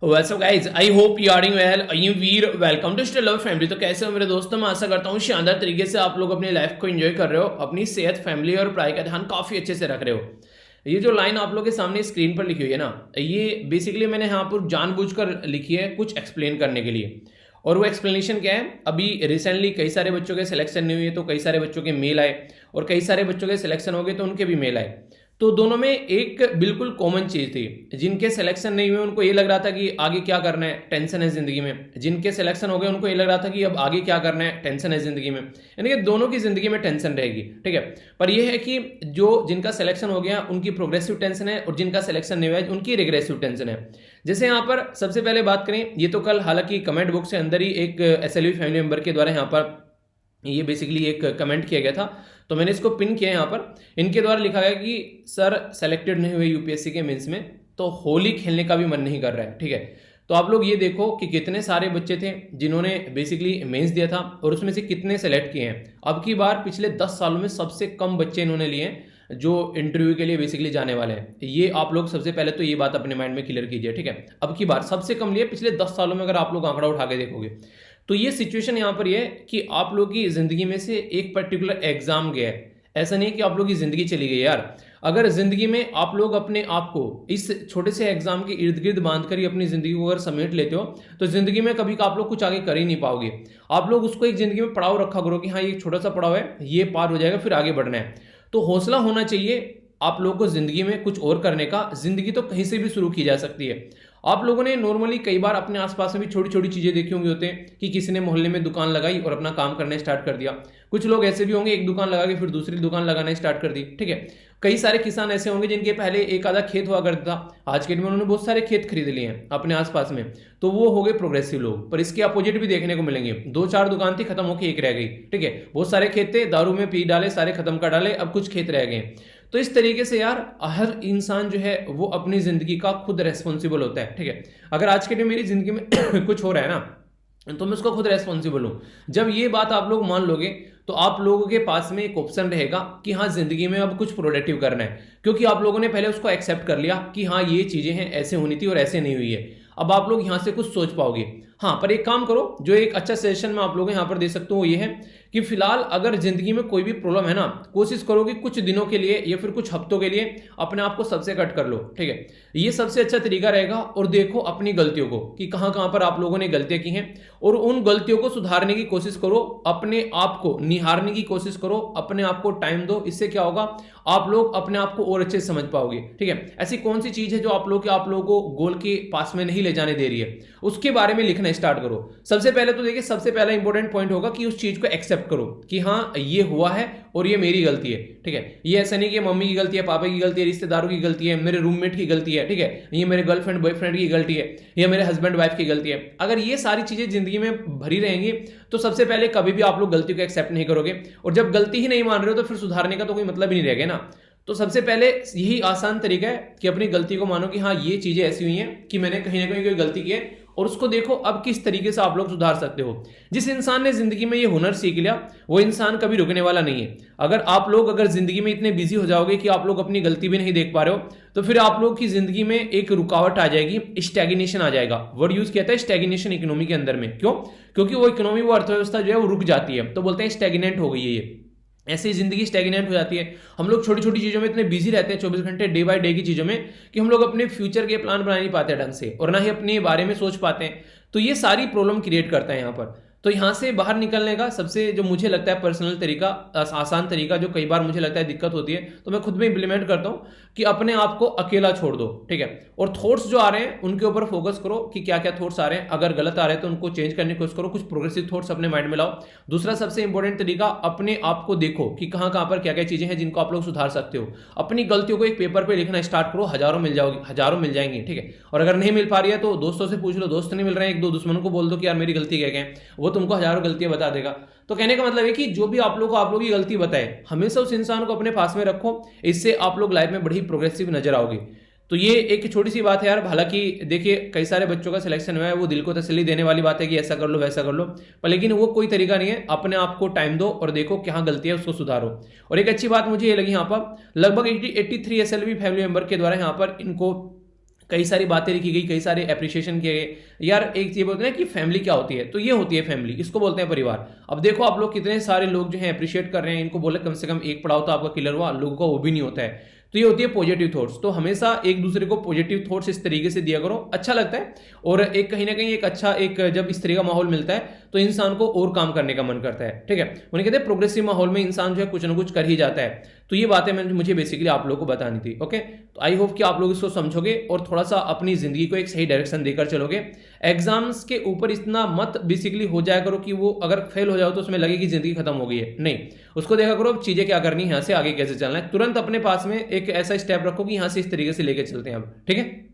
What's up guys, I hope you are doing well. I am Veer, welcome to still love family. तो कैसे हो मेरे दोस्तों, मैं आशा करता हूँ शानदार तरीके से आप लोग अपनी लाइफ को एंजॉय कर रहे हो, अपनी सेहत, फैमिली और पढ़ाई का ध्यान काफ़ी अच्छे से रख रहे हो। ये जो लाइन आप लोग के सामने स्क्रीन पर लिखी हुई है ना, ये बेसिकली मैंने यहाँ पर जानबूझकर लिखी है कुछ एक्सप्लेन करने के लिए। और वो एक्सप्लेनेशन क्या है, अभी रिसेंटली कई सारे बच्चों के सिलेक्शन नहीं हुए तो कई सारे बच्चों के मेल आए, और कई सारे बच्चों के सिलेक्शन हो गए तो उनके भी मेल आए। तो दोनों में एक बिल्कुल कॉमन चीज़ थी, जिनके सिलेक्शन नहीं हुए उनको ये लग रहा था कि आगे क्या करना है, टेंशन है ज़िंदगी में। जिनके सिलेक्शन हो गए उनको ये लग रहा था कि अब आगे क्या करना है, टेंशन है ज़िंदगी में। यानी कि दोनों की ज़िंदगी में टेंशन रहेगी, ठीक है। पर यह है कि जो जिनका सिलेक्शन हो गया उनकी प्रोग्रेसिव टेंशन है, और जिनका सिलेक्शन नहीं हुआ उनकी रिग्रेसिव टेंशन है। जैसे यहाँ पर सबसे पहले बात करें, ये तो कल हालांकि कमेंट बॉक्स के अंदर ही एक SLV फैमिली मेंबर के द्वारा यहाँ पर ये बेसिकली एक कमेंट किया गया था, तो मैंने इसको पिन किया यहाँ पर। इनके द्वारा लिखा गया कि सर सेलेक्टेड नहीं हुए यूपीएससी के मेंस में, तो होली खेलने का भी मन नहीं कर रहा है, ठीक है। तो आप लोग ये देखो कि कितने सारे बच्चे थे जिन्होंने बेसिकली मेंस दिया था, और उसमें से कितने सेलेक्ट किए हैं। अब की बार पिछले 10 सालों में सबसे कम बच्चे इन्होंने लिए हैं जो इंटरव्यू के लिए बेसिकली जाने वाले हैं। ये आप लोग सबसे पहले तो ये बात अपने माइंड में क्लियर कीजिए, ठीक है। अब की बार सबसे कम लिए पिछले 10 सालों में, अगर आप लोग आंकड़ा उठा के देखोगे तो ये सिचुएशन यहाँ पर ये है कि आप लोग की जिंदगी में से एक पर्टिकुलर एग्जाम गया है। ऐसा नहीं कि आप लोग की जिंदगी चली गई यार। अगर जिंदगी में आप लोग अपने आप को इस छोटे से एग्जाम के इर्द गिर्द बांध कर ही अपनी जिंदगी को अगर समेट लेते हो तो जिंदगी में कभी आप लोग कुछ आगे कर ही नहीं पाओगे। आप लोग उसको एक जिंदगी में पड़ाव रखा करो कि हाँ ये छोटा सा पड़ाव है, ये पार हो जाएगा, फिर आगे बढ़ना है। तो हौसला होना चाहिए आप लोगों को जिंदगी में कुछ और करने का। जिंदगी तो कहीं से भी शुरू की जा सकती है। आप लोगों ने नॉर्मली कई बार अपने आसपास में भी छोटी छोटी चीजें देखी होंगी होते हैं कि किसी ने मोहल्ले में दुकान लगाई और अपना काम करने स्टार्ट कर दिया। कुछ लोग ऐसे भी होंगे एक दुकान लगा के फिर दूसरी दुकान लगाना स्टार्ट कर दी, ठीक है। कई सारे किसान ऐसे होंगे जिनके पहले एक आधा खेत हुआ करता था, आज के दिन में उन्होंने बहुत सारे खेत खरीद लिए हैं अपने आसपास में, तो वो हो गए प्रोग्रेसिव लोग। पर इसके अपोजिट भी देखने को मिलेंगे, 2-4 दुकान थी, खत्म होकर एक रह गई, ठीक है। बहुत सारे खेत थे, दारू में पी डाले, सारे खत्म कर डाले, अब कुछ खेत रह गए। तो इस तरीके से यार हर इंसान जो है वो अपनी जिंदगी का खुद रेस्पॉन्सिबल होता है, ठीक है। अगर आज के दिन मेरी जिंदगी में कुछ हो रहा है ना, तो मैं उसको खुद रेस्पॉन्सिबल हूं। जब ये बात आप लोग मान लोगे तो आप लोगों के पास में एक ऑप्शन रहेगा कि हाँ जिंदगी में अब कुछ प्रोडक्टिव करना है, क्योंकि आप लोगों ने पहले उसको एक्सेप्ट कर लिया कि हाँ ये चीजें हैं, ऐसे होनी थी और ऐसे नहीं हुई है। अब आप लोग यहां से कुछ सोच पाओगे। हाँ, पर एक काम करो, जो एक अच्छा सजेशन मैं आप लोगों को यहां पर दे सकता हूं वो ये है कि फिलहाल अगर जिंदगी में कोई भी प्रॉब्लम है ना, कोशिश करो कि कुछ दिनों के लिए या फिर कुछ हफ्तों के लिए अपने आप को सबसे कट कर लो, ठीक है। ये सबसे अच्छा तरीका रहेगा। और देखो अपनी गलतियों को कि कहां कहां पर आप लोगों ने गलतियां की हैं, और उन गलतियों को सुधारने की कोशिश करो, अपने आप को निहारने की कोशिश करो, अपने आप को टाइम दो। इससे क्या होगा, आप लोग अपने आप को और अच्छे से समझ पाओगे, ठीक है। ऐसी कौन सी चीज है जो आप लोगों को गोल के पास में नहीं ले जाने दे रही है, उसके बारे में लिखना स्टार्ट करो। सबसे पहले तो देखिए, सबसे पहला इंपॉर्टेंट पॉइंट होगा कि उस चीज को एक्सेप्ट करो कि हाँ ये हुआ है और ये मेरी गलती है, ठीक है। ये ऐसा नहीं कि मम्मी की गलती है, पापा की गलती है, रिश्तेदारों की गलती है, मेरे रूममेट की गलती है, ठीक है, ये मेरे गर्लफ्रेंड बॉयफ्रेंड की गलती है, या मेरे हस्बैंड वाइफ की गलती है। अगर ये सारी चीजें जिंदगी में भरी रहेंगी तो सबसे पहले कभी भी आप लोग गलती को एक्सेप्ट नहीं करोगे, और जब गलती ही नहीं मान रहे हो तो फिर सुधारने का तो कोई मतलब ही नहीं रहेगा ना। तो सबसे पहले यही आसान तरीका है कि अपनी गलती को मानो कि हाँ ये चीजें ऐसी हुई हैं कि मैंने कहीं ना कहीं कोई गलती की है, और उसको देखो अब किस तरीके से आप लोग सुधार सकते हो। जिस इंसान ने जिंदगी में ये हुनर सीख लिया वो इंसान कभी रुकने वाला नहीं है। अगर जिंदगी में इतने बिजी हो जाओगे कि आप लोग अपनी गलती भी नहीं देख पा रहे हो, तो फिर आप लोग की जिंदगी में एक रुकावट आ जाएगी, स्टैग्नेशन आ जाएगा। वर्ड यूज किया था स्टैग्नेशन इकोनॉमी के अंदर में। क्यों? क्योंकि वो इकोनॉमी, वो अर्थव्यवस्था जो है वो रुक जाती है, तो बोलते हैं स्टैग्नेंट हो गई है ये। ऐसे ही जिंदगी स्टैग्नेंट हो जाती है। हम लोग छोटी छोटी चीजों में इतने बिजी रहते हैं 24 घंटे डे बाय डे की चीजों में, कि हम लोग अपने फ्यूचर के प्लान बना नहीं पाते ढंग से, और ना ही अपने बारे में सोच पाते हैं। तो ये सारी प्रॉब्लम क्रिएट करता है यहाँ पर। तो यहाँ से बाहर निकलने का सबसे जो मुझे लगता है पर्सनल तरीका, आसान तरीका, जो कई बार मुझे लगता है दिक्कत होती है तो मैं खुद में इंप्लीमेंट करता हूँ, कि अपने आप को अकेला छोड़ दो, ठीक है। और थॉट्स जो आ रहे हैं उनके ऊपर फोकस करो कि क्या क्या थॉट्स आ रहे हैं। अगर गलत आ रहे हैं तो उनको चेंज करने की कोशिश करो, कुछ प्रोग्रेसिव थॉट्स अपने माइंड में लाओ। दूसरा सबसे इंपॉर्टेंट तरीका, अपने आप को देखो कि कहाँ कहाँ पर क्या क्या चीजें हैं जिनको आप लोग सुधार सकते हो। अपनी गलतियों को एक पेपर पे लिखना स्टार्ट करो, हजारों मिल जाएंगी, ठीक है। और अगर नहीं मिल पा रही है तो दोस्तों से पूछ लो, दोस्त नहीं मिल रहे हैं, एक दो दुश्मनों को बोल दो कि यार मेरी गलती क्या क्या है, वो तुमको हजारों गलतियां बता देगा। तो कहने का मतलब है कि जो भी आप लोग की गलती बताए, हमेशा उस इंसान को अपने पास में रखो। इससे आप लोग लाइफ में बड़ी प्रोग्रेसिव नजर आओगे। तो ये एक छोटी सी बात है यार। हालांकि देखिए कई सारे बच्चों का सिलेक्शन हुआ है, वो दिल को तसल्ली देने वाली बात है कि ऐसा कर लो वैसा कर लो, पर लेकिन वो कोई तरीका नहीं है। अपने आप को टाइम दो और देखो क्या गलती है उसको सुधारो। और एक अच्छी बात मुझे ये लगी यहाँ पर, लगभग 83 SLV फैमिली मेंबर के द्वारा यहाँ पर इनको कई सारी बातें लिखी गई, कई सारे एप्रिसिएशन किए गए। यार एक ये बोलते हैं कि फैमिली क्या होती है, तो ये होती है फैमिली, इसको बोलते हैं परिवार। अब देखो आप लोग कितने सारे लोग जो हैं अप्रिशिएट कर रहे हैं, इनको बोले कम से कम एक पढ़ाओ तो आपका क्लियर हुआ, लोगों का वो भी नहीं होता है। तो ये होती है पॉजिटिव थॉट्स। तो हमेशा एक दूसरे को पॉजिटिव थॉट्स इस तरीके से दिया करो, अच्छा लगता है। और एक कहीं ना कहीं एक अच्छा एक जब इस तरह का माहौल मिलता है तो इंसान को और काम करने का मन करता है, ठीक है। उन्हें कहते हैं प्रोग्रेसिव माहौल में इंसान जो है कुछ ना कुछ कर ही जाता है। तो ये बातें मुझे बेसिकली आप लोगों को बतानी थी, ओके। तो आई होप कि आप लोग इसको समझोगे और थोड़ा सा अपनी जिंदगी को एक सही डायरेक्शन देकर चलोगे। एग्जाम्स के ऊपर इतना मत बेसिकली हो जाया करो कि वो अगर फेल हो जाओ तो उसमें लगे कि जिंदगी खत्म हो गई है, नहीं। उसको देखा करो चीजें क्या करनी है, यहाँ से आगे कैसे चलना है। तुरंत अपने पास में एक ऐसा स्टेप रखो कि यहाँ से इस तरीके से लेके चलते हैं अब, ठीक है।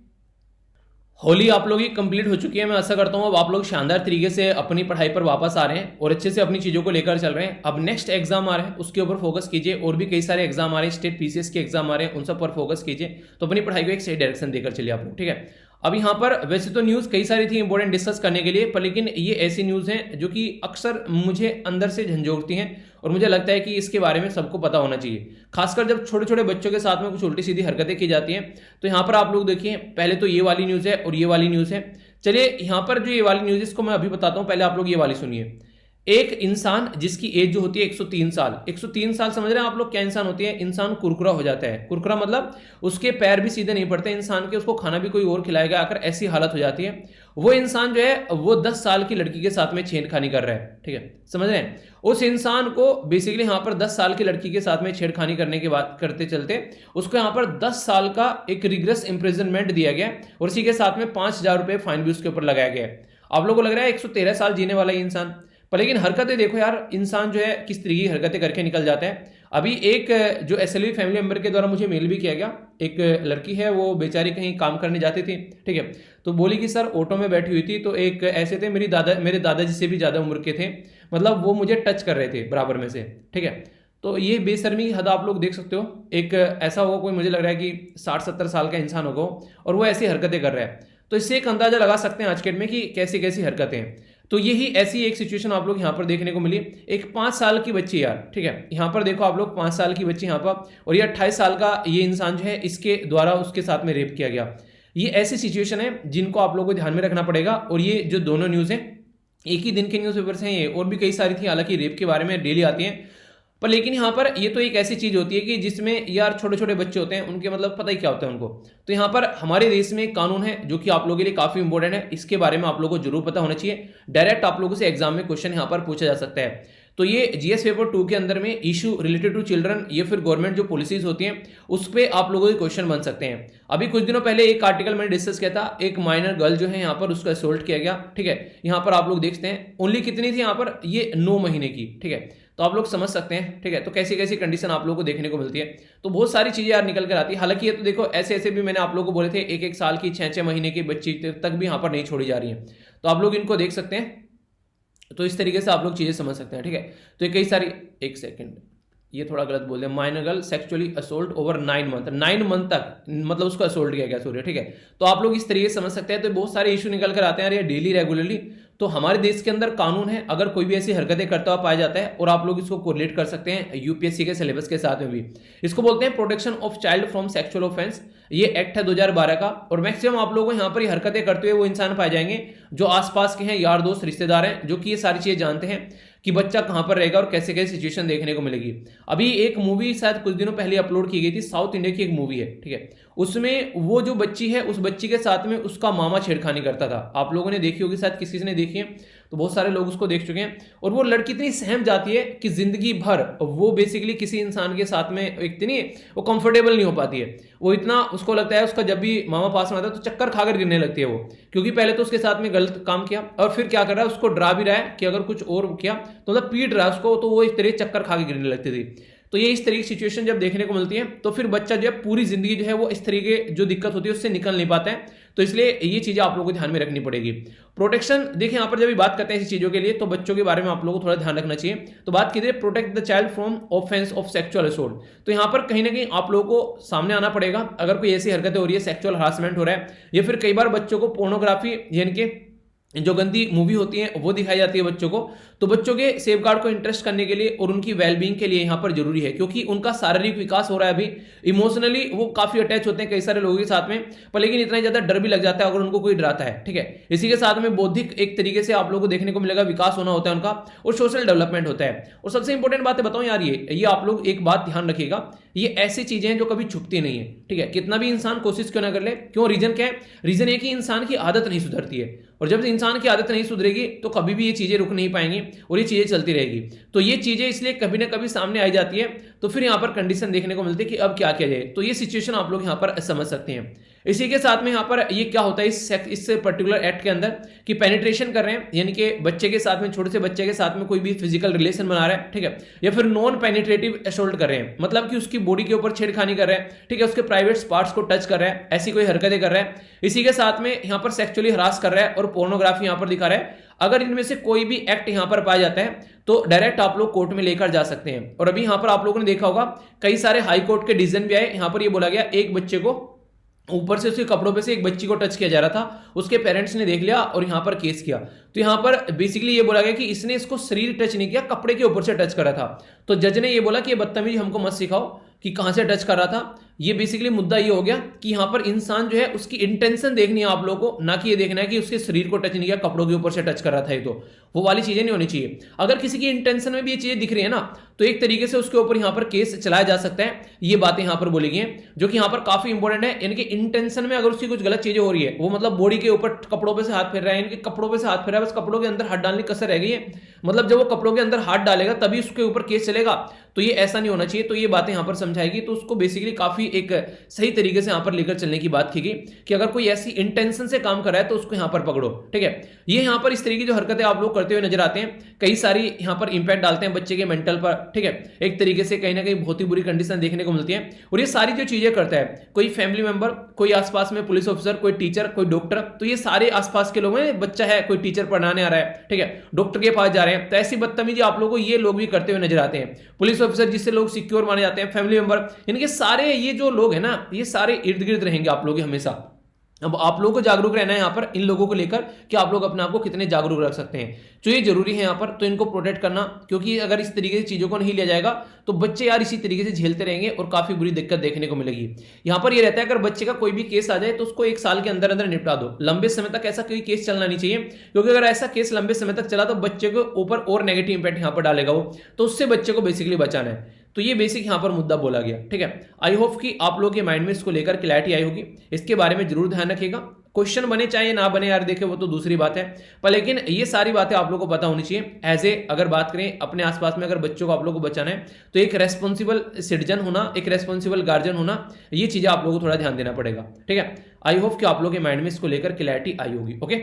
होली आप लोग की कंप्लीट हो चुकी है, मैं आशा करता हूँ अब आप लोग शानदार तरीके से अपनी पढ़ाई पर वापस आ रहे हैं और अच्छे से अपनी चीज़ों को लेकर चल रहे हैं। अब नेक्स्ट एग्जाम आ रहे हैं, उसके ऊपर फोकस कीजिए। और भी कई सारे एग्जाम आ रहे हैं, स्टेट पीसीएस के एग्जाम आ रहे हैं, उन सब पर फोकस कीजिए। तो अपनी पढ़ाई को एक सही डायरेक्शन देकर चलिए आप लोग, ठीक है। अब यहाँ पर वैसे तो न्यूज़ कई सारी थी इंपॉर्टेंट डिस्कस करने के लिए, पर लेकिन ये ऐसी न्यूज़ हैं जो कि अक्सर मुझे अंदर से झंझोड़ती हैं और मुझे लगता है कि इसके बारे में सबको पता होना चाहिए। खासकर जब छोटे छोटे बच्चों के साथ में कुछ उल्टी सीधी हरकतें की जाती हैं। तो यहाँ पर आप लोग देखिए, पहले तो ये वाली न्यूज़ है और ये वाली न्यूज़ है। चलिए यहाँ पर जो ये वाली न्यूज़ है इसको मैं अभी बताता हूँ, पहले आप लोग ये वाली सुनिए। एक इंसान जिसकी एज जो होती है 103 साल, 103 साल समझ रहे हैं आप लोग क्या इंसान होती है? इंसान कुरकुरा हो जाता है। कुरकुरा मतलब उसके पैर भी सीधे नहीं पड़ते इंसान के, उसको खाना भी कोई और खिलाएगा आकर, ऐसी हालत हो जाती है। वो इंसान जो है वो 10 साल की लड़की के साथ में छेड़खानी कर रहा है, ठीक है, समझ रहे हैं। उस इंसान को बेसिकली यहाँ पर 10 साल की लड़की के साथ में छेड़खानी करने की बात करते चलते उसको यहाँ पर 10 साल का एक रिग्रेस इंप्रिजनमेंट दिया गया और इसी के साथ में 5,000 रुपये फाइन भी उसके ऊपर लगाया गया है। आप लोगों को लग रहा है 113 साल जीने वाला ये इंसान, पर लेकिन हरकतें देखो यार, इंसान जो है किस तरीके की हरकतें करके निकल जाता है। अभी एक जो एसएलवी फैमिली मेंबर के द्वारा मुझे मेल भी किया गया, एक लड़की है वो बेचारी कहीं काम करने जाती थी, ठीक है। तो बोली कि सर ऑटो में बैठी हुई थी तो एक ऐसे थे मेरे दादाजी से भी ज़्यादा उम्र के थे, मतलब वो मुझे टच कर रहे थे बराबर में से, ठीक है। तो ये बेशर्मी की हद आप लोग देख सकते हो। एक ऐसा होगा कोई, मुझे लग रहा है कि 60-70 साल का इंसान होगा और वो ऐसी हरकतें कर रहा है। तो इससे एक अंदाजा लगा सकते हैं आज के डेट में कि कैसी कैसी हरकतें हैं। तो यही ऐसी एक सिचुएशन आप लोग यहाँ पर देखने को मिली। एक 5 साल की बच्ची यार, ठीक है, यहाँ पर देखो आप लोग 5 साल की बच्ची यहाँ पर, और ये 28 साल का ये इंसान जो है इसके द्वारा उसके साथ में रेप किया गया। ये ऐसी सिचुएशन है जिनको आप लोगों को ध्यान में रखना पड़ेगा। और ये जो दोनों न्यूज़ हैं एक ही दिन के न्यूज़पेपर से हैं ये, और भी कई सारी थी हालांकि रेप के बारे में डेली आती हैं, पर लेकिन यहाँ पर ये तो एक ऐसी चीज होती है कि जिसमें यार छोटे छोटे बच्चे होते हैं, उनके मतलब पता ही क्या होता है उनको। तो यहाँ पर हमारे देश में एक कानून है जो कि आप लोगों के लिए काफी इंपॉर्टेंट है, इसके बारे में आप लोगों को जरूर पता होना चाहिए। डायरेक्ट आप लोगों से एग्जाम में क्वेश्चन यहाँ पर पूछा जा सकता है। तो ये जीएस पेपर 2 के अंदर में इशू रिलेटेड टू चिल्ड्रन, ये फिर गवर्नमेंट जो पॉलिसीज होती हैं उस पर आप लोगों के क्वेश्चन बन सकते हैं। अभी कुछ दिनों पहले एक आर्टिकल मैंने डिस्कस किया था, एक माइनर गर्ल जो है यहाँ पर उसका असोल्ट किया गया, ठीक है। यहाँ पर आप लोग देखते हैं ओनली कितनी थी यहाँ पर, ये 9 महीने की, ठीक है। तो आप लोग समझ सकते हैं, ठीक है। तो कैसी कैसी कंडीशन आप लोगों को देखने को मिलती है। तो बहुत सारी चीजें यार निकल कर आती है। हालांकि ये तो देखो ऐसे ऐसे भी मैंने आप लोगों को बोले थे, 1-1 साल की 6-6 महीने की बच्ची तक भी यहाँ पर नहीं छोड़ी जा रही है। तो आप लोग इनको देख सकते हैं। तो इस तरीके से आप लोग चीजें समझ सकते हैं, ठीक है। तो ये कई सारी, एक सेकेंड, ये थोड़ा गलत बोल दिया, minor girl sexually assault over 9 month, 9 month तक मतलब उसको असोल्ट किया गया, सॉरी, ठीक है। तो आप लोग इस तरीके से समझ सकते हैं। तो बहुत सारे इशू निकल कर आते हैं यार ये डेली रेगुलरली। तो हमारे देश के अंदर कानून है, अगर कोई भी ऐसी हरकतें करता हुआ पाया जाता है, और आप लोग इसको कोरिलेट कर सकते हैं यूपीएससी के सिलेबस के साथ में भी। इसको बोलते हैं protection of child from sexual offence, ये एक्ट है 2012 का। और मैक्सिमम आप लोगों को यहाँ पर ये हरकतें करते हुए वो इंसान पाए जाएंगे जो आसपास के हैं, यार दोस्त रिश्तेदार हैं, जो कि ये सारी चीजें जानते हैं कि बच्चा कहां पर रहेगा और कैसे कैसे सिचुएशन देखने को मिलेगी। अभी एक मूवी शायद कुछ दिनों पहले अपलोड की गई थी, साउथ इंडिया की एक मूवी है, ठीक है। उसमें वो जो बच्ची है उस बच्ची के साथ में उसका मामा छेड़खानी करता था। आप लोगों ने देखी होगी शायद, किसी ने देखी है तो बहुत सारे लोग उसको देख चुके हैं। और वो लड़की इतनी सहम जाती है कि जिंदगी भर वो बेसिकली किसी इंसान के साथ में इतनी वो कंफर्टेबल नहीं हो पाती है। वो इतना उसको लगता है, उसका जब भी मामा पास में आता है तो चक्कर खाकर गिरने लगती है वो, क्योंकि पहले तो उसके साथ में गलत काम किया और फिर क्या कर रहा है, उसको डरा भी रहा है कि अगर कुछ और किया तो मतलब पीट रहा है उसको, तो वो इस तरह चक्कर खा के गिरने लगती थी। तो ये इस तरह की सिचुएशन जब देखने को मिलती है तो फिर बच्चा जो है पूरी जिंदगी जो है वो इस तरीके जो दिक्कत होती है उससे निकल नहीं पाता है। तो इसलिए ये चीजें आप लोगों को ध्यान में रखनी पड़ेगी। प्रोटेक्शन देखिए यहाँ पर जब भी बात करते हैं ऐसी चीजों के लिए तो बच्चों के बारे में आप लोगों को थोड़ा ध्यान रखना चाहिए। तो बात कीजिए protect the child from offence of sexual assault. तो यहाँ पर कहीं ना कहीं आप लोगों को सामने आना पड़ेगा अगर कोई ऐसी हरकतें हो रही है, सेक्सुअल हरासमेंट हो रहा है, या फिर कई बार बच्चों को पोर्नोग्राफी यानी कि जो गंदी मूवी होती है वो दिखाई जाती है बच्चों को, तो बच्चों के सेफ गार्ड को इंटरेस्ट करने के लिए और उनकी वेलबींग के लिए यहाँ पर जरूरी है, क्योंकि उनका शारीरिक विकास हो रहा है अभी, इमोशनली वो काफी अटैच होते हैं कई सारे लोगों के साथ में, पर लेकिन इतना ज्यादा डर भी लग जाता है अगर उनको कोई डराता है, ठीक है। इसी के साथ में बौद्धिक एक तरीके से आप लोगों को देखने को मिलेगा विकास होना होता है उनका, और सोशल डेवलपमेंट होता है। और सबसे इंपॉर्टेंट बात है बताऊं यार, ये आप लोग एक बात ध्यान रखिएगा, ये ऐसी चीजें हैं जो कभी छुपती नहीं है, ठीक है। कितना भी इंसान कोशिश क्यों ना कर ले, क्यों, रीजन क्या है, रीजन है कि इंसान की आदत नहीं सुधरती है, और जब इंसान की आदत नहीं सुधरेगी तो कभी भी ये चीजें रुक नहीं पाएंगी और ये चीजें चलती रहेगी। तो ये चीजें इसलिए कभी ना कभी सामने आई जाती है, तो फिर यहाँ पर कंडीशन देखने को मिलती है कि अब क्या किया जाए, तो ये सिचुएशन आप लोग यहाँ पर समझ सकते हैं। इसी के साथ में यहाँ पर ये क्या होता है इस पर्टिकुलर एक्ट के अंदर कि पेनिट्रेशन कर रहे हैं, यानी कि बच्चे के साथ में, छोटे से बच्चे के साथ में कोई भी फिजिकल रिलेशन बना रहा है, ठीक है, या फिर नॉन पेनिट्रेटिव असोल्ट कर रहे हैं, मतलब कि उसकी बॉडी के ऊपर छेड़खानी कर रहे हैं, ठीक है, उसके प्राइवेट पार्ट्स को टच कर रहे हैं, ऐसी कोई हरकतें कर रहे हैं। इसी के साथ में यहाँ पर सेक्सुअली हरास कर रहा है और पोर्नोग्राफी यहाँ पर दिखा रहा है। अगर इनमें से कोई भी एक्ट यहाँ पर पाया जाता है तो डायरेक्ट आप लोग कोर्ट में लेकर जा सकते हैं। और अभी यहाँ पर आप लोगों ने देखा होगा कई सारे हाई कोर्ट के डिसीजन भी आए, यहाँ पर ये बोला गया एक बच्चे को ऊपर से उसके कपड़ों पे से एक बच्ची को टच किया जा रहा था, उसके पेरेंट्स ने देख लिया और यहां पर केस किया। तो यहां पर बेसिकली ये बोला गया कि इसने इसको शरीर टच नहीं किया, कपड़े के ऊपर से टच करा था। तो जज ने ये बोला कि ये बदतमीजी हमको मत सिखाओ कि कहां से टच कर रहा था। ये बेसिकली मुद्दा ये हो गया कि यहां पर इंसान जो है उसकी इंटेंशन देखनी है आप लोगों को, ना कि ये देखना है कि उसके शरीर को टच नहीं किया, कपड़ों के ऊपर से टच कर रहा था। ये तो वो वाली चीजें नहीं होनी चाहिए। अगर किसी की इंटेंशन में भी ये चीजें दिख रही है ना, तो एक तरीके से उसके ऊपर यहां पर केस चलाया जा सकता है। ये बातें यहां पर बोली गई हैं जो कि यहां पर काफी इंपॉर्टेंट है। यानी कि इंटेंशन में अगर उसकी कुछ गलत चीजें हो रही है, वो मतलब बॉडी के ऊपर कपड़ों पे से हाथ फेर रहा है, यानी कि कपड़ों पे से हाथ फेर रहा है, बस कपड़ों के अंदर हाथ डालने की कसर रह गई है, मतलब जब वो कपड़ों के अंदर हाथ डालेगा तभी उसके ऊपर केस चलेगा। तो ये ऐसा नहीं होना चाहिए। तो ये बातें यहां पर समझाएगी, तो उसको बेसिकली काफी एक सही तरीके से यहां पर लेकर चलने की बात की गई कि अगर कोई ऐसी इंटेंशन से काम कर रहा है तो उसको यहां पर पकड़ो, ठीक है। ये यहां पर इस तरीके की जो हरकतें आप लोग करते हुए नजर आते हैं, कई सारी यहां पर इंपैक्ट डालते हैं बच्चे के मेंटल पर, ठीक है। एक तरीके से कहीं ना कहीं बहुत ही बुरी कंडीशन देखने को मिलती है। और ये सारी जो चीजें करता है कोई फैमिली मेंबर, कोई आसपास में पुलिस ऑफिसर, कोई टीचर, कोई डॉक्टर, तो ये सारे आसपास के लोग हैं। बच्चा है, कोई टीचर पढ़ाने आ रहा है, ठीक है, डॉक्टर के पास जा रहे हैं, तो ऐसी बदतमीजी आप लोगों को ये लोग भी करते हुए नजर आते हैं। पुलिस ऑफिसर जिससे लोग सिक्योर माने जाते हैं, फैमिली मेंबर, इनके सारे ये जो लोग हैं ना, ये सारे इर्द गिर्द रहेंगे आप लोग हमेशा। अब आप लोगों को जागरूक रहना है यहाँ पर इन लोगों को लेकर कि आप लोग अपने आप को कितने जागरूक रख सकते हैं। तो ये जरूरी है यहाँ पर, तो इनको प्रोटेक्ट करना, क्योंकि अगर इस तरीके से चीजों को नहीं लिया जाएगा तो बच्चे यार इसी तरीके से झेलते रहेंगे और काफी बुरी दिक्कत देखने को मिलेगी। यहाँ पर ये रहता है अगर बच्चे का कोई भी केस आ जाए तो उसको 1 साल के अंदर अंदर निपटा दो। लंबे समय तक ऐसा कोई केस चलना नहीं चाहिए, क्योंकि अगर ऐसा केस लंबे समय तक चला तो बच्चे के ऊपर और नेगेटिव इंपैक्ट यहाँ पर डालेगा वो, तो उससे बच्चे को बेसिकली बचाना है। तो ये बेसिक यहां पर मुद्दा बोला गया, ठीक है। आई होप कि आप लोग के माइंड में इसको लेकर क्लैरिटी आई होगी। इसके बारे में जरूर ध्यान रखिएगा। क्वेश्चन बने चाहे ना बने यार, देखे वो तो दूसरी बात है, पर लेकिन ये सारी बातें आप लोग को पता होनी चाहिए। एज ए अगर बात करें अपने आसपास में अगर बच्चों को आप लोग को बचाना है तो एक रेस्पॉन्सिबल सिटीजन होना, एक रेस्पॉन्सिबल गार्जियन होना, ये चीजें आप लोगों को थोड़ा ध्यान देना पड़ेगा, ठीक है। आई होप कि आप लोग के माइंड में इसको लेकर क्लैरिटी आई होगी। ओके,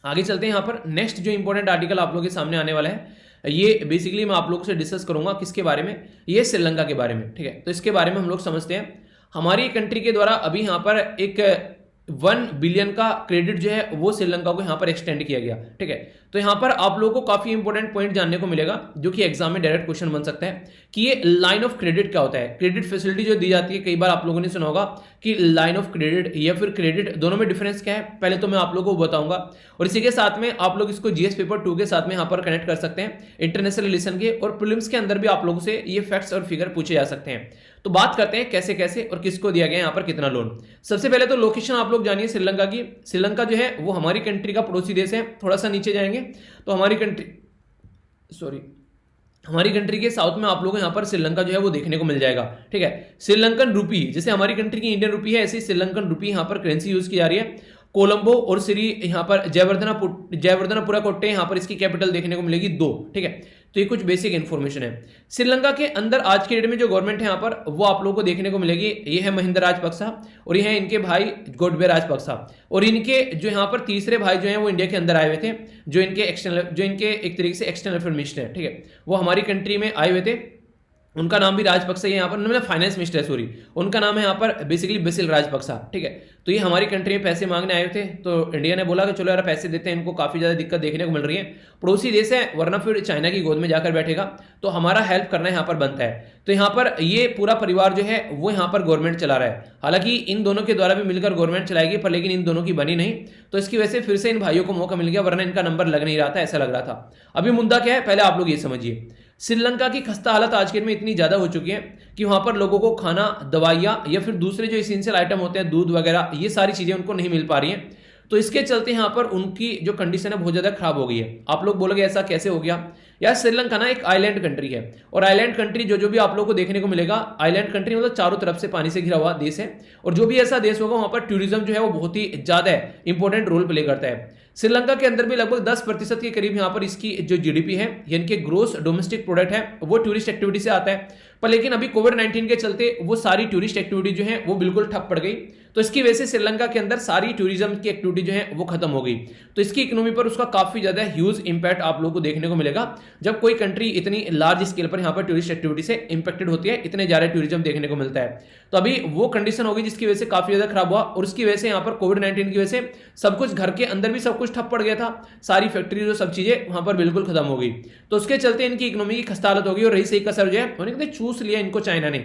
आगे चलते हैं। यहाँ पर नेक्स्ट जो इंपॉर्टेंट आर्टिकल आप लोगों के सामने आने वाला है, ये बेसिकली मैं आप लोगों से डिस्कस करूंगा किसके बारे में, ये श्रीलंका के बारे में, ठीक है। तो इसके बारे में हम लोग समझते हैं। हमारी कंट्री के द्वारा अभी यहाँ पर एक 1 बिलियन का क्रेडिट जो है वो श्रीलंका को यहाँ पर एक्सटेंड किया गया, ठीक है। तो यहाँ पर आप लोगों को काफी इंपॉर्टेंट पॉइंट जानने को मिलेगा जो कि एग्जाम में डायरेक्ट क्वेश्चन बन सकता है कि ये लाइन ऑफ क्रेडिट क्या होता है। क्रेडिट फैसिलिटी जो दी जाती है, कई बार आप लोगों ने सुना होगा कि लाइन ऑफ क्रेडिट या फिर क्रेडिट, दोनों में डिफरेंस क्या है पहले तो मैं आप लोगों को बताऊंगा। और इसी के साथ में आप लोग इसको जीएस पेपर 2 के साथ में यहाँ पर कनेक्ट कर सकते हैं, इंटरनेशनल रिलेशन के, और प्रीलिम्स के अंदर भी आप लोगों से ये फैक्ट्स और फिगर पूछे जा सकते हैं। तो बात करते हैं कैसे कैसे और किसको दिया गया है, यहाँ पर कितना लोन। सबसे पहले तो लोकेशन आप लोग जानिए श्रीलंका की। श्रीलंका जो है वो हमारी कंट्री का पड़ोसी देश है। थोड़ा सा नीचे जाएंगे तो हमारी कंट्री के साउथ में आप लोगों को यहाँ पर श्रीलंका जो है वो देखने को मिल जाएगा, ठीक है। श्रीलंकन रुपी, जैसे हमारी कंट्री की इंडियन रुपी है, ऐसी श्रीलंकन रुपी यहाँ पर करेंसी यूज की जा रही है। कोलंबो और श्री यहाँ पर जयवर्धनापुरा कोट्टे यहाँ पर इसकी कैपिटल देखने को मिलेगी 2, ठीक है। तो ये कुछ बेसिक इंफॉर्मेशन है। श्रीलंका के अंदर आज के डेट में जो गवर्नमेंट है यहाँ पर वो आप लोगों को देखने को मिलेगी, ये है महिंदा राजपक्सा और ये है इनके भाई गोडबे राजपक्सा। और इनके जो यहाँ पर तीसरे भाई जो हैं वो इंडिया के अंदर आए हुए थे, जो इनके एक तरीके से एक्सटर्नल अफेयर मिनिस्टर है, ठीक है, वो हमारी कंट्री में आए हुए थे। उनका नाम भी राजपक्सा ही है यहाँ पर, मतलब फाइनेंस मिनिस्टर है, सॉरी, उनका नाम है यहाँ पर बेसिकली बेसिल राजपक्सा, ठीक है। तो ये हमारी कंट्री में पैसे मांगने आए थे, तो इंडिया ने बोला कि चलो यार पैसे देते हैं, इनको काफ़ी ज़्यादा दिक्कत देखने को मिल रही है, पड़ोसी देश है, वरना फिर चाइना की गोद में जाकर बैठेगा, तो हमारा हेल्प करना यहाँ पर बनता है। तो यहाँ पर ये पूरा परिवार जो है वो यहाँ पर गवर्नमेंट चला रहा है, हालांकि इन दोनों के द्वारा भी मिलकर गवर्नमेंट चलाएगी, पर लेकिन इन दोनों की बनी नहीं, तो इसकी वजह से फिर से इन भाइयों को मौका मिल गया, वरना इनका नंबर लग नहीं रहा था, ऐसा लग रहा था। अभी मुद्दा क्या है, पहले आप लोग ये समझिए, श्रीलंका की खस्ता हालत आज के दिन में इतनी ज्यादा हो चुकी है कि वहां पर लोगों को खाना, दवाइयां या फिर दूसरे जो एसेंशियल आइटम होते हैं, दूध वगैरह, ये सारी चीजें उनको नहीं मिल पा रही हैं। तो इसके चलते यहाँ पर उनकी जो कंडीशन है बहुत ज्यादा खराब हो गई है। आप लोग बोलोगे ऐसा कैसे हो गया यार, श्रीलंका ना एक आइलैंड कंट्री है, और आइलैंड कंट्री जो जो भी आप लोग को देखने को मिलेगा, आइलैंड कंट्री मतलब चारों तरफ से पानी से घिरा हुआ देश है, और जो भी ऐसा देश होगा वहां पर टूरिज्म जो है वो बहुत ही ज्यादा इंपॉर्टेंट रोल प्ले करता है। श्रीलंका के अंदर भी लगभग 10% के करीब यहाँ पर इसकी जो जीडीपी है, यानी कि ग्रोस डोमेस्टिक प्रोडक्ट है, वो टूरिस्ट एक्टिविटी से आता है। पर लेकिन अभी कोविड-19 के चलते वो सारी टूरिस्ट एक्टिविटी जो है वो बिल्कुल ठप पड़ गई, तो इसकी वजह से श्रीलंका के अंदर सारी टूरिज्म की एक्टिविटी जो है वो खत्म हो गई। तो इसकी इकोनॉमी पर उसका काफी ज्यादा ह्यूज इंपैक्ट आप लोगों को देखने को मिलेगा, जब कोई कंट्री इतनी लार्ज स्केल पर यहाँ पर टूरिस्ट एक्टिविटी से इंपैक्टेड होती है, इतने ज्यादा टूरिज्म देखने को मिलता है। तो अभी वो कंडीशन होगी जिसकी वजह से काफी ज्यादा खराब हुआ, और उसकी वजह से यहाँ पर कोविड-19 की वजह से सब कुछ, घर के अंदर भी सब कुछ ठप पड़ गया था, सारी फैक्ट्री जो सब चीजें वहां पर बिल्कुल खत्म हो गई। तो उसके चलते इनकी इकोनॉमी की खस्ता हालत होगी, और रही सही कसर जो है उन्हें कहते चूस लिया इनको चाइना ने।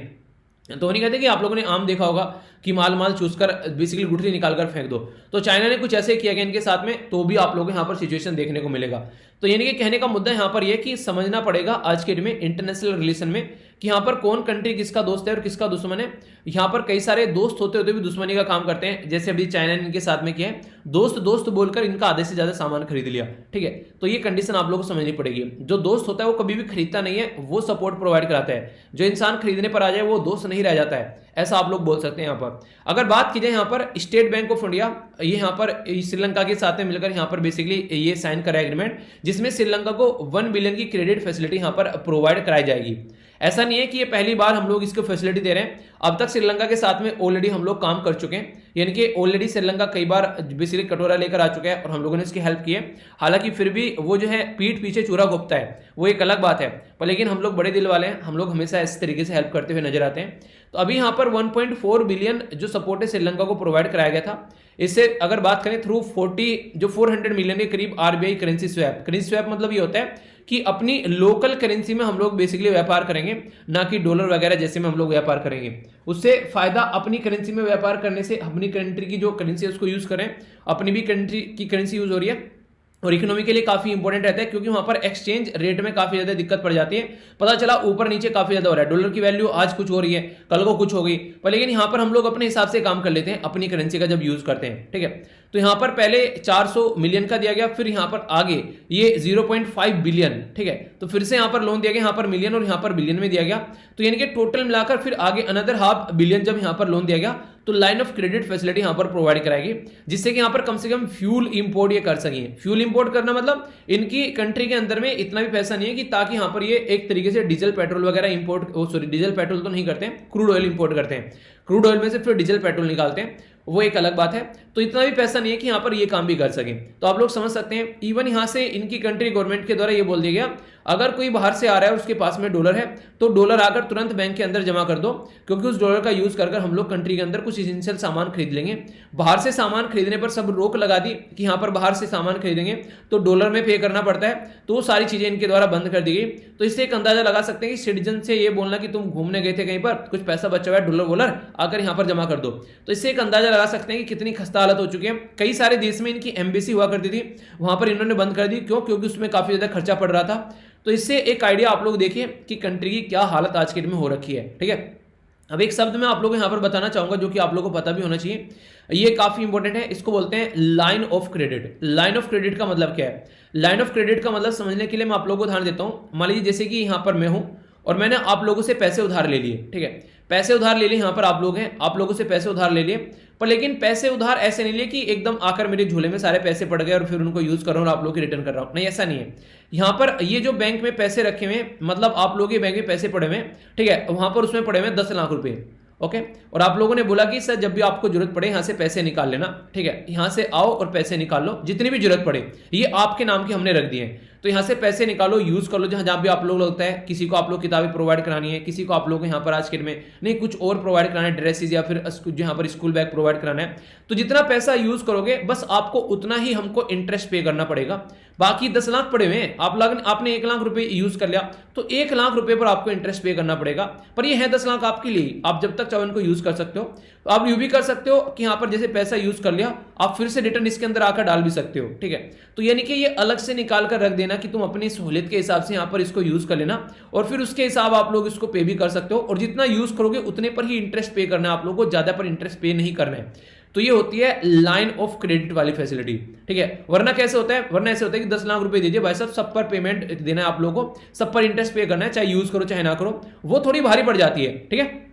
तो उन्हें कहते हैं कि आप लोगों ने आम देखा होगा कि माल माल चूस कर बेसिकली गुठली निकाल कर फेंक दो, तो चाइना ने कुछ ऐसे किया गया इनके साथ में, तो भी आप लोगों को यहाँ पर सिचुएशन देखने को मिलेगा। तो यानी कि कहने का मुद्दा यहाँ पर यह कि समझना पड़ेगा आज के डेट में इंटरनेशनल रिलेशन में कि यहाँ पर कौन कंट्री किसका दोस्त है और किसका दुश्मन है। यहाँ पर कई सारे दोस्त होते होते भी दुश्मनी का काम करते हैं, जैसे अभी चाइना ने इनके साथ में किया है, दोस्त दोस्त बोलकर इनका आधे से ज्यादा सामान खरीद लिया, ठीक है। तो ये कंडीशन आप लोगों को समझनी पड़ेगी। जो दोस्त होता है वो कभी भी खरीदता नहीं है, वो सपोर्ट प्रोवाइड कराता है। जो इंसान खरीदने पर आ जाए वो दोस्त नहीं रह जाता है, ऐसा आप लोग बोल सकते हैं। यहाँ पर अगर बात की जाए, यहाँ पर स्टेट बैंक ऑफ इंडिया ये यहाँ पर श्रीलंका के साथ में मिलकर यहाँ पर बेसिकली ये साइन करा एग्रीमेंट, जिसमें श्रीलंका को 1 बिलियन की क्रेडिट फैसिलिटी यहाँ पर प्रोवाइड कराई जाएगी। ऐसा नहीं है कि ये पहली बार हम लोग इसको फैसिलिटी दे रहे हैं, अब तक श्रीलंका के साथ में ऑलरेडी हम लोग काम कर चुके हैं, यानी कि ऑलरेडी श्रीलंका कई बार बेसिकली कटोरा लेकर आ चुका है और हम लोगों ने इसकी हेल्प की है। हालांकि फिर भी वो जो है पीठ पीछे चूरा घोंपता है, वो एक अलग बात है, पर लेकिन हम लोग बड़े दिल वाले हैं, हम लोग हमेशा इस तरीके से हेल्प करते हुए नजर आते हैं। तो अभी यहाँ पर 1.4 बिलियन जो सपोर्ट है श्रीलंका को प्रोवाइड कराया गया था। इससे अगर बात करें थ्रू 400 मिलियन के करीब आरबीआई करेंसी स्वैप मतलब ये होता है कि अपनी लोकल करेंसी में हम लोग बेसिकली व्यापार करेंगे, ना कि डॉलर वगैरह जैसे में हम लोग व्यापार करेंगे। उससे फायदा अपनी करेंसी में व्यापार करने से, अपनी कंट्री की जो करेंसी है उसको यूज करें, अपनी भी कंट्री की करेंसी यूज हो रही है, और इकोनॉमी के लिए काफी इंपॉर्टेंट रहता है, क्योंकि वहां पर एक्सचेंज रेट में काफी ज्यादा दिक्कत पड़ जाती है। पता चला ऊपर नीचे काफी ज्यादा हो रहा है, डॉलर की वैल्यू आज कुछ हो रही है, कल को कुछ हो गई, पर लेकिन यहां पर हम लोग अपने हिसाब से काम कर लेते हैं अपनी करेंसी का जब यूज करते हैं, ठीक है। तो यहां पर पहले 400 मिलियन का दिया गया, फिर यहां पर आगे ये 0.5 बिलियन, ठीक है। तो फिर से यहां पर लोन दिया गया, यहां पर मिलियन और यहां पर बिलियन में दिया गया, तो यानी कि टोटल मिलाकर फिर आगे अनदर ½ बिलियन जब यहां पर लोन दिया गया, तो लाइन ऑफ क्रेडिट फैसिलिटी यहां पर प्रोवाइड कराएगी, जिससे कि यहां पर कम से कम फ्यूल इंपोर्ट ये कर सकें। फ्यूल इंपोर्ट करना मतलब इनकी कंट्री के अंदर में इतना भी पैसा नहीं है कि ताकि यहां पर ये एक तरीके से डीजल पेट्रोल वगैरह इंपोर्ट, डीजल पेट्रोल तो नहीं करते हैं, क्रूड ऑयल इंपोर्ट करते हैं, क्रूड ऑयल में से फिर डीजल पेट्रोल निकालते हैं, वो एक अलग बात है। तो इतना भी पैसा नहीं है कि यहां पर ये काम भी कर सकें। तो आप लोग समझ सकते हैं, इवन यहां से इनकी कंट्री गवर्नमेंट के द्वारा ये बोल दिया गया, अगर कोई बाहर से आ रहा है और उसके पास में डॉलर है, तो डॉलर आकर तुरंत बैंक के अंदर जमा कर दो, क्योंकि उस डॉलर का यूज कर हम लोग कंट्री के अंदर कुछ इसेंशियल सामान खरीद लेंगे। बाहर से सामान खरीदने पर सब रोक लगा दी कि यहां पर बाहर से सामान खरीदेंगे तो डॉलर में पे करना पड़ता है, तो वो सारी चीजें इनके द्वारा बंद कर दी गई। तो इससे एक अंदाजा लगा सकते हैं कि सिटीजन से ये बोलना कि तुम घूमने गए थे कहीं पर, कुछ पैसा बचा हुआ है डॉलर वॉलर, आकर यहां पर जमा कर दो, तो इससे एक अंदाजा लगा सकते हैं कि कितनी खस्ता हालत हो चुकी है। कई सारे देश में इनकी एम्बेसी हुआ करती थी, वहां पर इन्होंने बंद कर दी, क्यों? क्योंकि उसमें काफी ज्यादा खर्चा पड़ रहा था। तो इससे एक आइडिया आप लोग देखिए कि कंट्री की क्या हालत आज के दिन में हो रखी है, ठीक है। अब एक शब्द मैं आप लोगों को यहां पर बताना चाहूंगा जो कि आप लोगों को पता भी होना चाहिए, ये काफी इंपॉर्टेंट है, इसको बोलते हैं line of credit. Line of credit का मतलब क्या है? लाइन ऑफ क्रेडिट का मतलब समझने के लिए मैं आप लोगों को उदाहरण देता हूं। मान लीजिए जैसे कि यहां पर मैं हूं और मैंने आप लोगों से पैसे उधार ले लिए, ठीक है, पैसे उधार ले लिए, यहां पर आप लोग हैं, आप लोगों से पैसे उधार ले लिए, पर लेकिन पैसे उधार ऐसे नहीं लिए कि एकदम आकर मेरे झोले में सारे पैसे पड़ गए और फिर उनको यूज कर रहा हूं और आप लोग की रिटर्न कर रहा हूं, नहीं, ऐसा नहीं है। यहां पर ये जो बैंक में पैसे रखे हुए, मतलब आप लोग के बैंक में पैसे पड़े हुए, ठीक है, वहां पर उसमें पड़े हुए 10 लाख रुपए, ओके, और आप लोगों ने बोला कि सर जब भी आपको जरूरत पड़े यहां से पैसे निकाल लेना, ठीक है, यहां से आओ और पैसे निकाल लो जितनी भी जरूरत पड़े, ये आपके नाम के हमने रख दिए। तो यहाँ से पैसे निकालो, यूज कर लो जहां जहां भी आप लोग लगता है। किसी को आप लोग किताबें प्रोवाइड करानी है, किसी को आप लोग यहाँ पर आज के डेट में नहीं कुछ और प्रोवाइड कराना है, ड्रेसेस या फिर यहाँ पर स्कूल बैग प्रोवाइड कराना है, तो जितना पैसा यूज करोगे बस आपको उतना ही हमको इंटरेस्ट पे करना पड़ेगा। बाकी 10 लाख पड़े हुए हैं, आपने 1 लाख रुपए यूज कर लिया तो 1 लाख रुपए पर आपको इंटरेस्ट पे करना पड़ेगा। पर ये है 10 लाख आपके लिए, आप जब तक चाहो इनको यूज कर सकते हो। आप यूं भी कर सकते हो कि यहां पर जैसे पैसा यूज कर लिया आप फिर से रिटर्न इसके अंदर आकर डाल भी सकते हो, ठीक है। तो यानी कि ये अलग से निकाल कर रख देना कि तुम अपनी सहूलियत के हिसाब से यहां पर इसको यूज कर लेना और फिर उसके हिसाब आप लोग इसको पे भी कर सकते हो। और जितना यूज करोगे उतने पर ही इंटरेस्ट पे करना है आप लोगों को, ज्यादा पर इंटरेस्ट पे नहीं करना है। तो ये होती है लाइन ऑफ क्रेडिट वाली फैसिलिटी, ठीक है। वरना कैसे होता है, वरना ऐसे होता है कि 10 लाख रुपए दीजिए भाई साहब, सब पर पेमेंट देना है आप लोगों को, सब पर इंटरेस्ट पे करना है, चाहे यूज करो चाहे ना करो। वो थोड़ी भारी पड़ जाती है, ठीक है।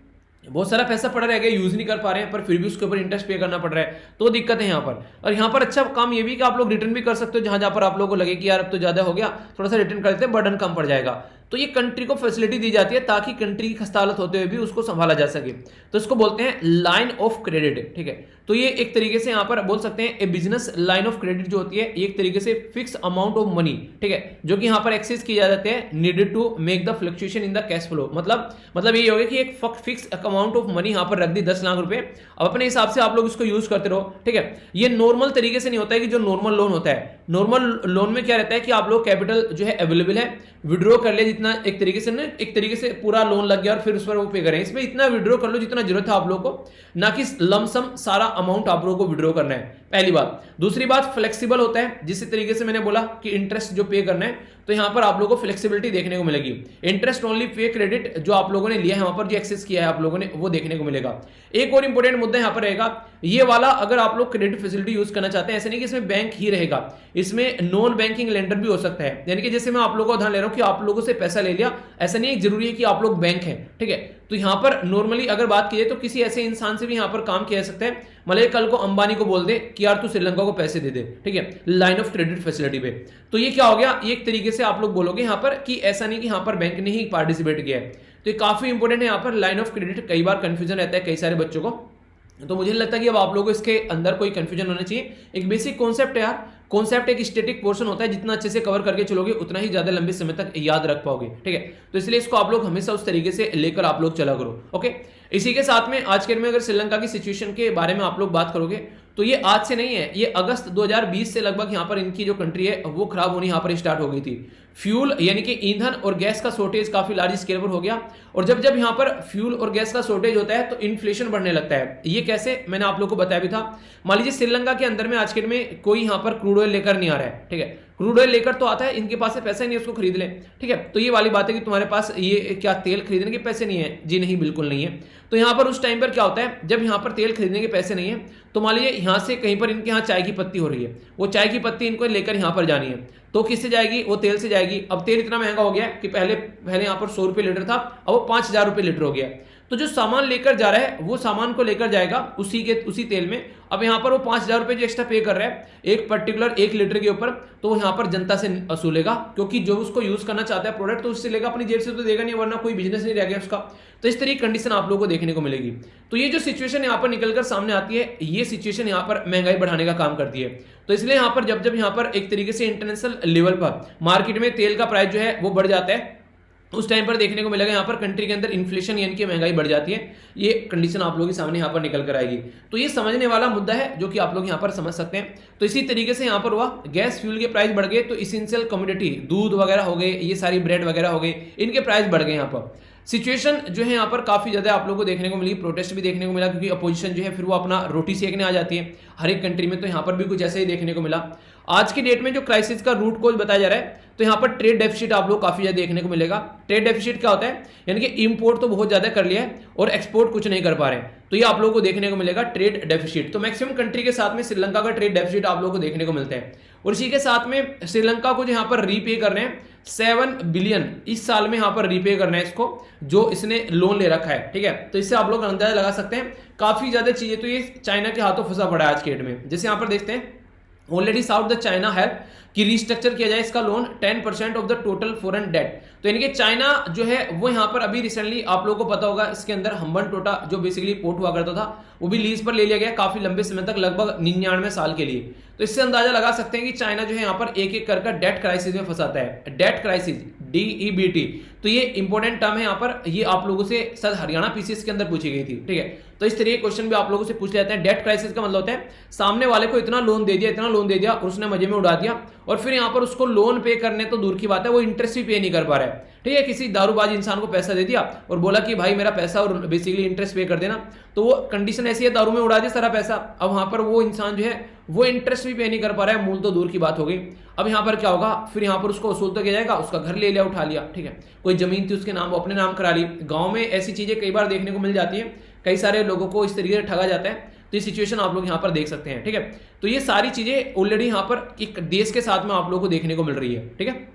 बहुत सारा पैसा पड़ा रह गया, यूज नहीं कर पा रहे हैं, पर फिर भी उसके ऊपर इंटरेस्ट पे करना पड़ रहा है, तो दिक्कत है यहाँ पर। और यहाँ पर अच्छा काम ये भी कि आप लोग रिटर्न भी कर सकते हो, जहां जहां पर आप लोगों को लगे कि यार अब तो ज्यादा हो गया, थोड़ा सा रिटर्न कर देते हैं, बर्डन कम पड़ जाएगा। तो ये कंट्री को फैसिलिटी दी जाती है ताकि कंट्री की खस्तालत होते हुए भी उसको संभाला जा सके। तो इसको बोलते हैं लाइन ऑफ क्रेडिट, ठीक है। तो ये एक तरीके से यहां पर बोल सकते हैं ए बिजनेस लाइन ऑफ क्रेडिट जो होती है, एक तरीके से फिक्स अमाउंट ऑफ मनी, ठीक है, जो कि यहां पर एक्सेस किए जा जाते हैं needed to make the fluctuation in the cash flow. मतलब ये हो गया कि एक फिक्स अमाउंट ऑफ मनी यहां पर रख दी 10 लाख रुपए, अब अपने हिसाब से आप लोग इसको यूज करते रहो, ठीक है। ये नॉर्मल तरीके से नहीं होता है कि जो नॉर्मल लोन होता है, नॉर्मल लोन में क्या रहता है कि आप लोग कैपिटल जो है अवेलेबल है, विड्रॉ कर ले जितना, एक तरीके से पूरा लोन लग गया और फिर उस पर वो पे करें। इसमें इतना विड्रॉ कर लो जितना जरूरत है आप लोगों को, ना कि लमसम सारा अमाउंट आप लोगों को विड्रॉ करना है, पहली बात। दूसरी बात फ्लेक्सिबल होता है, जिस तरीके से मैंने बोला कि इंटरेस्ट जो पे करना है, तो यहां पर आप लोगों को फ्लेक्सिबिलिटी देखने को मिलेगी। इंटरेस्ट ओनली पे क्रेडिट जो आप लोगों ने लिया है, वहां पर जो एक्सेस किया है आप लोगों ने, वो देखने को मिलेगा। एक और इंपॉर्टेंट मुद्दा यहां पर रहेगा, ये वाला अगर आप लोग क्रेडिट फैसिलिटी यूज करना चाहते हैं, ऐसे नहीं कि इसमें बैंक ही रहेगा, इसमें नॉन बैंकिंग लेंडर भी हो सकता है। यानी कि जैसे मैं आप लोगों को उदाहरण ले रहा हूं कि आप लोगों से पैसा ले लिया, ऐसा नहीं है जरूरी है कि आप लोग बैंक हैं, ठीक है। तो यहां पर नॉर्मली अगर बात की जाए तो किसी ऐसे इंसान से भी यहां पर काम किया जा सकता है, मतलब कल को अंबानी को बोल दे कि यार तू श्रीलंका को पैसे दे दे, ठीक है, लाइन ऑफ क्रेडिट फैसिलिटी पे। तो ये क्या हो गया, एक तरीके से आप लोग बोलोगे यहां पर कि ऐसा नहीं कि यहां पर बैंक ने ही पार्टिसिपेट किया है। तो ये काफी इंपॉर्टेंट है यहां पर लाइन ऑफ क्रेडिट। कई बार कंफ्यूजन रहता है कई सारे बच्चों को, तो मुझे लगता है कि अब आप लोगों को इसके अंदर कोई कंफ्यूजन होना चाहिए। एक बेसिक कॉन्सेप्ट है यार, कॉन्सेप्ट एक स्टैटिक पोर्शन होता है, जितना अच्छे से कवर करके चलोगे उतना ही ज्यादा लंबे समय तक याद रख पाओगे, ठीक है। तो इसलिए इसको आप लोग हमेशा उस तरीके से लेकर आप लोग चला करो, ओके। इसी के साथ में आज के में अगर श्रीलंका की सिचुएशन के बारे में आप लोग बात करोगे तो ये आज से नहीं है, ये अगस्त 2020 से लगभग यहाँ पर इनकी जो कंट्री है वो खराब होनी यहाँ पर स्टार्ट हो गई थी। फ्यूल यानी कि ईंधन और गैस का शॉर्टेज काफी लार्ज स्केल पर हो गया, और जब यहाँ पर फ्यूल और गैस का शॉर्टेज होता है तो इन्फ्लेशन बढ़ने लगता है। ये कैसे, मैंने आप लोगों को बताया भी था। मान लीजिए श्रीलंका के अंदर में आज के में कोई यहाँ पर क्रूड ऑयल लेकर नहीं आ रहा है, ठीक है, क्रूड ऑयल लेकर तो आता है, इनके पास पैसा ही नहीं है उसको खरीद ले, ठीक है। तो ये वाली बात है कि तुम्हारे पास ये क्या तेल खरीदने के पैसे नहीं है, जी नहीं, बिल्कुल नहीं है। तो यहाँ पर उस टाइम पर क्या होता है, जब यहाँ पर तेल खरीदने के पैसे नहीं है तो मान लीजिए यहाँ से कहीं पर इनके यहाँ चाय की पत्ती हो रही है, वो चाय की पत्ती इनको लेकर यहाँ पर जानी है, तो किससे जाएगी, वो तेल से जाएगी। अब तेल इतना महंगा हो गया कि पहले यहाँ पर 100 रुपये लीटर था, अब वो 5000 रुपये लीटर हो गया। तो जो सामान लेकर जा रहा है वो सामान को लेकर जाएगा उसी तेल में। अब यहाँ पर वो 5000 रुपये जो एक्स्ट्रा पे कर रहा है एक पर्टिकुलर 1 लीटर के ऊपर, तो वो यहाँ पर जनता से वसूलेगा, क्योंकि जो उसको यूज करना चाहता है प्रोडक्ट तो उससे लेगा, अपनी जेब से तो देगा नहीं, वरना कोई बिजनेस नहीं रह गया उसका। तो इस तरह की कंडीशन आप लोगों को देखने को मिलेगी। तो ये जो सिचुएशन यहाँ पर निकलकर सामने आती है, ये सिचुएशन यहाँ पर महंगाई बढ़ाने का काम करती है। तो इसलिए यहाँ पर जब यहाँ पर एक तरीके से इंटरनेशनल लेवल पर मार्केट में तेल का प्राइस जो है वो बढ़ जाता है, उस टाइम पर देखने को मिलेगा यहाँ पर कंट्री के अंदर इन्फ्लेशन यानी कि महंगाई बढ़ जाती है। ये कंडीशन आप लोगों के सामने यहाँ पर निकल कर आएगी। तो ये समझने वाला मुद्दा है जो कि आप लोग यहाँ पर समझ सकते हैं। तो इसी तरीके से यहाँ पर हुआ, गैस फ्यूल के प्राइस बढ़ गए तो इसेंशियल कमोडिटी दूध वगैरह हो गए, ये सारी ब्रेड वगैरह हो गए, इनके प्राइस बढ़ गए। यहाँ पर सिचुएशन जो है यहाँ पर काफी ज्यादा आप लोगों को देखने को मिली, प्रोटेस्ट भी देखने को मिला, क्योंकि अपोजिशन जो है फिर वो अपना रोटी सेकने आ जाती है हर एक कंट्री में। तो यहाँ पर भी कुछ ऐसा ही देखने को मिला। आज की डेट में जो क्राइसिस का रूट कॉज बताया जा रहा है, तो यहाँ पर ट्रेड डेफिसिट आप लोग काफी ज्यादा देखने को मिलेगा। ट्रेड डेफिसिट क्या होता है, यानी कि इंपोर्ट तो बहुत ज्यादा कर लिया है और एक्सपोर्ट कुछ नहीं कर पा रहे हैं, तो ये आप लोगों को देखने को मिलेगा ट्रेड डेफिसिट। तो मैक्सिमम कंट्री के साथ में श्रीलंका का ट्रेड डेफिसिट आप लोगों को देखने को मिलता है। और इसी के साथ में श्रीलंका को जो यहाँ पर रीपे करने हैं 7 बिलियन इस साल में यहाँ पर रीपे करना है इसको, जो इसने लोन ले रखा है, ठीक है। तो इससे आप लोग अंदाजा लगा सकते हैं काफी ज्यादा चीजें, तो ये चाइना के हाथों फंसा पड़ा है आज के डेट में। जैसे यहाँ पर देखते हैं already south the China help कि रिस्ट्रक्चर किया जाए इसका loan 10% of the total foreign debt. तो यानी कि चाइना जो है वो यहाँ पर अभी रिसेंटली आप लोगों को पता होगा इसके अंदर हम्बन टोटा जो बेसिकली पोर्ट हुआ करता था वो भी लीज पर ले लिया गया काफी लंबे समय तक, लगभग 99 साल के लिए। तो इससे अंदाजा लगा सकते हैं कि चाइना जो है यहाँ पर एक एक कर डेट क्राइसिस में फंसाता है। डेट क्राइसिस, DEBT, तो ये इंपॉर्टेंट टर्म है यहाँ पर, ये आप लोगों से सर हरियाणा पीसीएस के अंदर पूछी गई थी, ठीक है। तो इस तरीके क्वेश्चन भी आप लोगों से पूछ लेते हैं। डेट क्राइसिस का मतलब होता है सामने वाले को इतना लोन दे दिया, इतना लोन दे दिया और उसने मजे में उड़ा दिया, और फिर यहाँ पर उसको लोन पे करने तो दूर की बात है वो इंटरेस्ट भी पे नहीं कर पा रहा है, ठीक है। किसी दारूबाज इंसान को पैसा दे दिया और बोला कि भाई मेरा पैसा और बेसिकली इंटरेस्ट पे कर देना, तो वो कंडीशन ऐसी है दारू में उड़ा दिया सारा पैसा। अब वहां पर वो इंसान जो है वो इंटरेस्ट भी पे नहीं कर पा रहा है, मूल तो दूर की बात हो गई। अब यहाँ पर क्या होगा, फिर यहाँ पर उसको वसूल तो किया जाएगा, उसका घर ले लिया, उठा लिया, ठीक है। कोई जमीन थी उसके नाम, वो अपने नाम करा ली। गांव में ऐसी चीजें कई बार देखने को मिल जाती है, कई सारे लोगों को इस तरीके से ठगा जाता है। तो ये सिचुएशन आप लोग यहाँ पर देख सकते हैं, ठीक है। तो ये सारी चीजें ऑलरेडी यहाँ पर एक देश के साथ में आप लोगों को देखने को मिल रही है, ठीक है।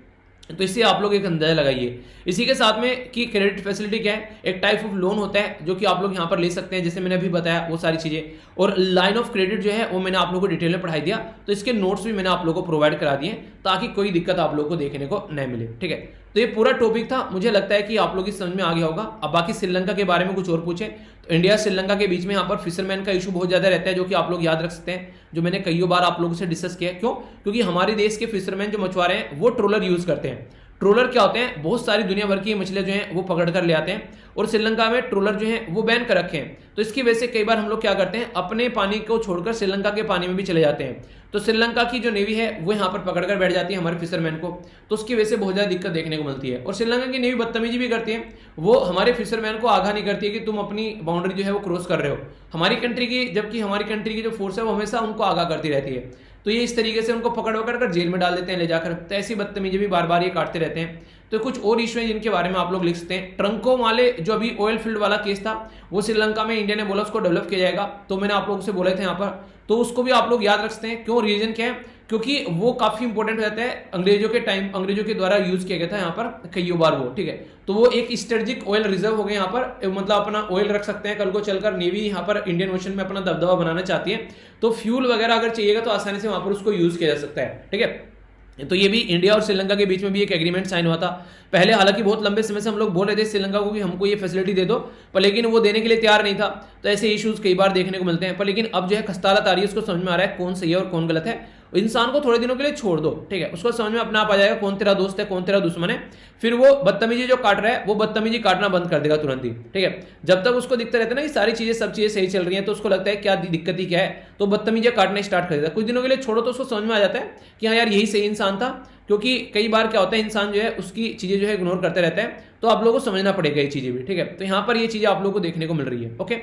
तो इससे आप लोग एक अंदाजा लगाइए। इसी के साथ में कि क्रेडिट फैसिलिटी क्या है, एक टाइप ऑफ लोन होता है जो कि आप लोग यहाँ पर ले सकते हैं, जैसे मैंने अभी बताया वो सारी चीजें। और लाइन ऑफ क्रेडिट जो है वो मैंने आप लोगों को डिटेल में पढ़ाई दिया, तो इसके नोट्स भी मैंने आप लोगों को प्रोवाइड करा दिए ताकि कोई दिक्कत आप लोगों को देखने को नहीं मिले, ठीक है। तो ये पूरा टॉपिक था, मुझे लगता है कि आप लोग की समझ में आ गया होगा। अब बाकी श्रीलंका के बारे में कुछ और पूछे तो इंडिया श्रीलंका के बीच में यहाँ पर फिशरमैन का इशू बहुत ज्यादा रहता है, जो कि आप लोग याद रख सकते हैं, जो मैंने कई बार आप लोगों से डिस्कस किया है। क्यों? क्योंकि हमारे देश के फिशरमैन जो मछुआरे हैं वो ट्रोलर यूज करते हैं। ट्रोलर क्या होते हैं, बहुत सारी दुनिया भर की मछलियां जो हैं वो पकड़ कर ले आते हैं, और श्रीलंका में ट्रोलर जो हैं वो बैन कर रखे हैं। तो इसकी वजह से कई बार हम लोग क्या करते हैं, अपने पानी को छोड़कर श्रीलंका के पानी में भी चले जाते हैं। तो श्रीलंका की जो नेवी है वो यहाँ पर पकड़ कर बैठ जाती है हमारे फिशरमैन को, तो उसकी वजह से बहुत ज्यादा दिक्कत देखने को मिलती है। और श्रीलंका की नेवी बदतमीजी भी करती है, वो हमारे फिशरमैन को आगाह नहीं करती है कि तुम अपनी बाउंड्री जो है वो क्रॉस कर रहे हो हमारी कंट्री की, जबकि हमारी कंट्री की जो फोर्स है वो हमेशा उनको आगाह करती रहती है। तो ये इस तरीके से उनको पकड़ कर जेल में डाल देते हैं ले जाकर। तो ऐसी बदतमीजी भी बार बार ये काटते रहते हैं। तो कुछ और इशू है जिनके बारे में आप लोग लिख सकते हैं। ट्रंको वाले जो अभी ऑयल फील्ड वाला केस था वो श्रीलंका में इंडिया ने बोला उसको डेवलप किया जाएगा, तो मैंने आप लोगों से बोले थे यहाँ पर, तो उसको भी आप लोग याद रख सकते हैं। क्यों? रीजन क्या है, क्योंकि वो काफी इंपॉर्टेंट हो जाता है। अंग्रेजों के टाइम अंग्रेजों के द्वारा यूज किया गया था यहाँ पर कई बार वो, ठीक है। तो वो एक स्ट्रेटेजिक ऑयल रिजर्व हो गया यहाँ पर, मतलब अपना ऑयल रख सकते हैं। कल को चलकर नेवी यहाँ पर इंडियन ओशन में अपना दबदबा बनाना चाहती है, तो फ्यूल वगैरह अगर चाहिएगा तो आसानी से वहां पर उसको यूज किया जा सकता है, ठीक है। तो ये भी इंडिया और श्रीलंका के बीच में भी एक एग्रीमेंट साइन हुआ था पहले। हालांकि बहुत लंबे समय से हम लोग बोल रहे थे श्रीलंका को कि हमको ये फैसिलिटी दे दो, पर लेकिन वो देने के लिए तैयार नहीं था। तो ऐसे इश्यूज कई बार देखने को मिलते हैं, पर लेकिन अब जो है खस्तारत आ रही है, उसको समझ में आ रहा है कौन सही है और कौन गलत है। इंसान को थोड़े दिनों के लिए छोड़ दो, ठीक है, उसको समझ में अपने आप आ जाएगा कौन तेरा दोस्त है कौन तेरा दुश्मन है। फिर वो बदतमीजी जो काट रहा है वो बदतमीजी काटना बंद कर देगा तुरंत ही, ठीक है। जब तक उसको दिखता रहता है ना कि सारी चीजें सब चीजें सही चल रही हैं, तो उसको लगता है क्या दिक्कत ही क्या है, तो बदतमीजी काटना स्टार्ट कर देता है। कुछ दिनों के लिए छोड़ो तो उसको समझ में आ जाता है कि हाँ यार यही सही इंसान था। क्योंकि कई बार क्या होता है, इंसान जो है उसकी चीजें जो है इग्नोर करते रहता है, तो आप लोगों को समझना पड़ेगा ये चीजें भी, ठीक है। तो यहाँ पर ये चीजें आप लोगों को देखने को मिल रही है, ओके।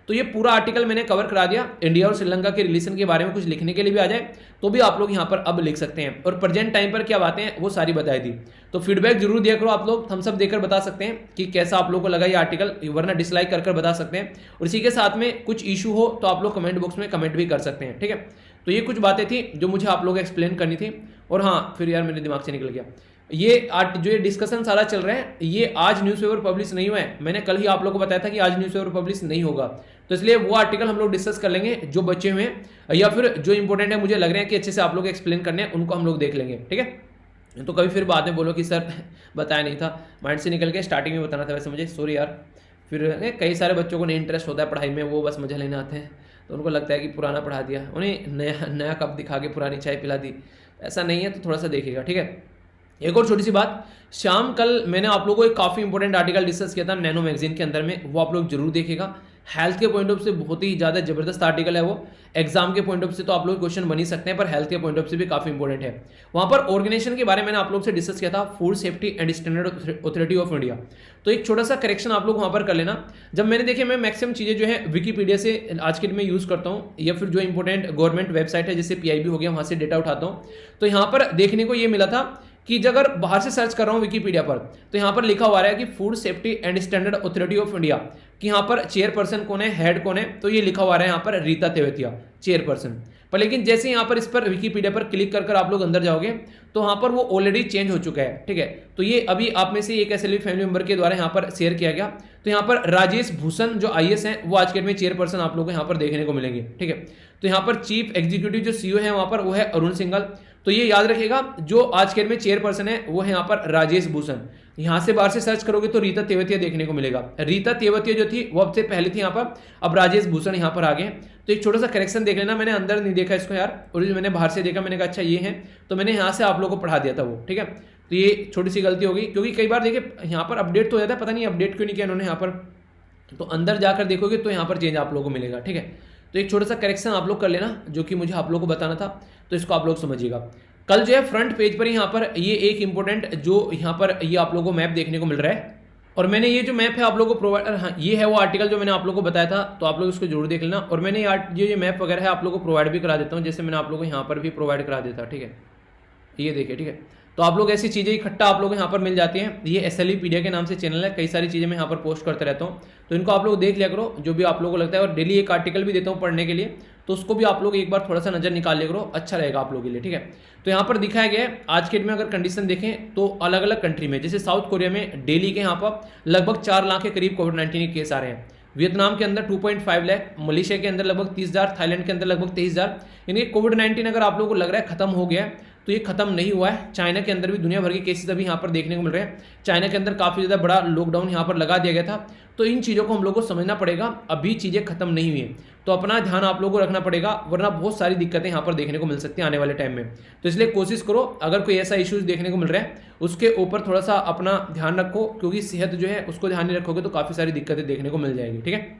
तो ये पूरा आर्टिकल मैंने कवर करा दिया। इंडिया और श्रीलंका के रिलेशन के बारे में कुछ लिखने के लिए भी आ जाए तो भी आप लोग यहाँ पर अब लिख सकते हैं, और प्रेजेंट टाइम पर क्या बातें हैं वो सारी बताई दी। तो फीडबैक जरूर दिया करो आप लोग, हम सब देकर बता सकते हैं कि कैसा आप लोगों को लगा ये आर्टिकल, वरना डिसलाइक कर बता सकते हैं। और इसी के साथ में कुछ इशू हो तो आप लोग कमेंट बॉक्स में कमेंट भी कर सकते हैं, ठीक है। तो ये कुछ बातें थी जो मुझे आप लोग एक्सप्लेन करनी थी। और हाँ, फिर यार मेरे दिमाग से निकल गया, ये जो ये डिस्कशन सारा चल रहा है ये आज न्यूज़पेपर पब्लिश नहीं हुआ है। मैंने कल ही आप लोगों को बताया था कि आज न्यूज़पेपर पब्लिश नहीं होगा, तो इसलिए वो आर्टिकल हम लोग डिस्कस कर लेंगे जो बचे हुए हैं, या फिर जो इंपॉर्टेंट है मुझे लग रहे हैं कि अच्छे से आप लोग एक्सप्लेन करने हैं, उनको हम लोग देख लेंगे, ठीक है। तो कभी फिर बाद में बोलो कि सर बताया नहीं था, माइंड से निकल के, स्टार्टिंग में बताना था वैसे मुझे, सॉरी यार। फिर कई सारे बच्चों को नहीं इंटरेस्ट होता है पढ़ाई में, वो बस मजा लेने आते हैं, तो उनको लगता है कि पुराना पढ़ा दिया, उन्हें नया कप दिखा के पुरानी चाय पिला दी। ऐसा नहीं है, तो थोड़ा सा देखिएगा, ठीक है। एक और छोटी सी बात, शाम कल मैंने आप लोगों को एक काफ़ी इंपॉर्टेंट आर्टिकल डिस्कस किया था नैनो मैगजीन के अंदर में, वो आप लोग जरूर देखिएगा। हेल्थ के पॉइंट ऑफ से बहुत ही ज़्यादा जबरदस्त आर्टिकल है वो। एग्जाम के पॉइंट ऑफ से तो आप लोग क्वेश्चन बन ही सकते हैं, पर हेल्थ के पॉइंट ऑफ से भी काफ़ी इंपॉर्टेंट है। वहाँ पर ऑर्गेनाइजेशन के बारे में मैंने आप लोग से डिस्कस किया था, food safety and standard authority of India. तो एक छोटा सा करेक्शन आप लोग वहाँ पर कर लेना। जब मैंने देखे, मैं मैक्सिमम चीज़ें जो है विकीपीडिया से आज के दिन में यूज़ करता हूँ, या फिर जो इंपॉर्टेंट गवर्नमेंट वेबसाइट है जैसे PIB हो गया, वहाँ से डेटा उठाता हूँ। तो यहाँ पर देखने को ये मिला था कि अगर बाहर से सर्च कर रहा हूँ विकीपीडिया पर, तो यहाँ पर लिखा हुआ है कि food safety and standard authority of India, कि यहाँ पर चेयरपर्सन कौन है, हेड कौन है, तो ये लिखा हुआ है यहाँ पर रीता तेवतिया चेयरपर्सन। पर लेकिन जैसे यहाँ पर इस पर विकीपीडिया पर क्लिक कर आप लोग अंदर जाओगे तो वहाँ पर वो ऑलरेडी चेंज हो चुका है, ठीक है। तो ये अभी आप में से एक एसएलवी फैमिली मेंबर के द्वारा यहाँ पर शेयर किया गया। तो यहाँ पर राजेश भूषण जो आईएएस हैं वो आज के डेट में चेयरपर्सन आप लोगों को यहाँ पर देखने को मिलेंगे, ठीक है। तो यहाँ पर चीफ एग्जीक्यूटिव जो सीईओ है वहाँ पर वो है अरुण सिंघल। तो ये याद रखिएगा, जो आज के डेट में चेयरपर्सन है वो है यहाँ पर राजेश भूषण। यहाँ से बाहर से सर्च करोगे तो रीता तेवतिया देखने को मिलेगा। रीता तेवतिया जो थी वो अब से पहले थी यहाँ पर, अब राजेश भूषण यहाँ पर आ गए। तो एक छोटा सा करेक्शन देख लेना, मैंने अंदर नहीं देखा इसको यार, और मैंने बाहर से देखा, मैंने कहा अच्छा ये है, तो मैंने यहाँ से आप लोगों को पढ़ा दिया था वो, ठीक है। तो ये छोटी सी गलती होगी, क्योंकि कई बार देखिए यहाँ पर अपडेट तो हो जाता है, पता नहीं अपडेट क्यों नहीं किया उन्होंने यहाँ पर। तो अंदर जाकर देखोगे तो यहाँ पर चेंज आप लोगों को मिलेगा, ठीक है। तो एक छोटा सा करेक्शन आप लोग कर लेना, जो कि मुझे आप लोगों को बताना था, तो इसको आप लोग समझिएगा। कल जो है फ्रंट पेज पर यहाँ पर ये एक इंपॉर्टेंट जो यहाँ पर ये आप लोगों को मैप देखने को मिल रहा है, और मैंने ये जो मैप है आप लोगों को प्रोवाइड, हाँ ये है वो आर्टिकल जो मैंने आप लोगों को बताया था, तो आप लोग इसको जरूर देख लेना। और मैंने ये मैप वगैरह है आप लोगों को प्रोवाइड भी करा देता हूँ, जैसे मैंने आप लोगों को यहाँ पर भी प्रोवाइड करा देता, ठीक है। ये देखिए, ठीक है। तो आप लोग ऐसी चीज़ें इकट्ठा आप लोग यहाँ पर मिल जाती हैं। ये एसएलवीपीडिया के नाम से चैनल है, कई सारी चीज़ें मैं यहाँ पर पोस्ट करते रहता हूँ, तो इनको आप लोग देख लिया करो, जो भी आप लोगों को लगता है। और डेली एक आर्टिकल भी देता हूँ पढ़ने के लिए, तो उसको भी आप लोग एक बार थोड़ा सा नजर निकाल लिया करो, अच्छा रहेगा आप लोगों के लिए, ठीक है। तो यहाँ पर दिखाया गया है आज के डेट में अगर कंडीशन देखें तो अलग अलग कंट्री में, जैसे साउथ कोरिया में डेली के यहाँ पर लगभग 4 लाख के करीब कोविड-19 के केस आ रहे हैं। वियतनाम के अंदर 2.5 लाख, मलेशिया के अंदर लगभग 30,000, थाईलैंड के अंदर लगभग 23,000। यानी कोविड-19 अगर आप लोगों को लग रहा है खत्म हो गया है, तो ये खत्म नहीं हुआ है। चाइना के अंदर भी दुनिया भर के केसेस अभी यहाँ पर देखने को मिल रहे हैं। चाइना के अंदर काफ़ी ज़्यादा बड़ा लॉकडाउन यहाँ पर लगा दिया गया था। तो इन चीज़ों को हम लोग को समझना पड़ेगा, अभी चीज़ें खत्म नहीं हुई हैं, तो अपना ध्यान आप लोगों को रखना पड़ेगा, वरना बहुत सारी दिक्कतें यहाँ पर देखने को मिल सकती हैं आने वाले टाइम में। तो इसलिए कोशिश करो, अगर कोई ऐसा इश्यूज देखने को मिल रहा है उसके ऊपर थोड़ा सा अपना ध्यान रखो, क्योंकि सेहत जो है उसको ध्यान नहीं रखोगे तो काफ़ी सारी दिक्कतें देखने को मिल जाएगी, ठीक है।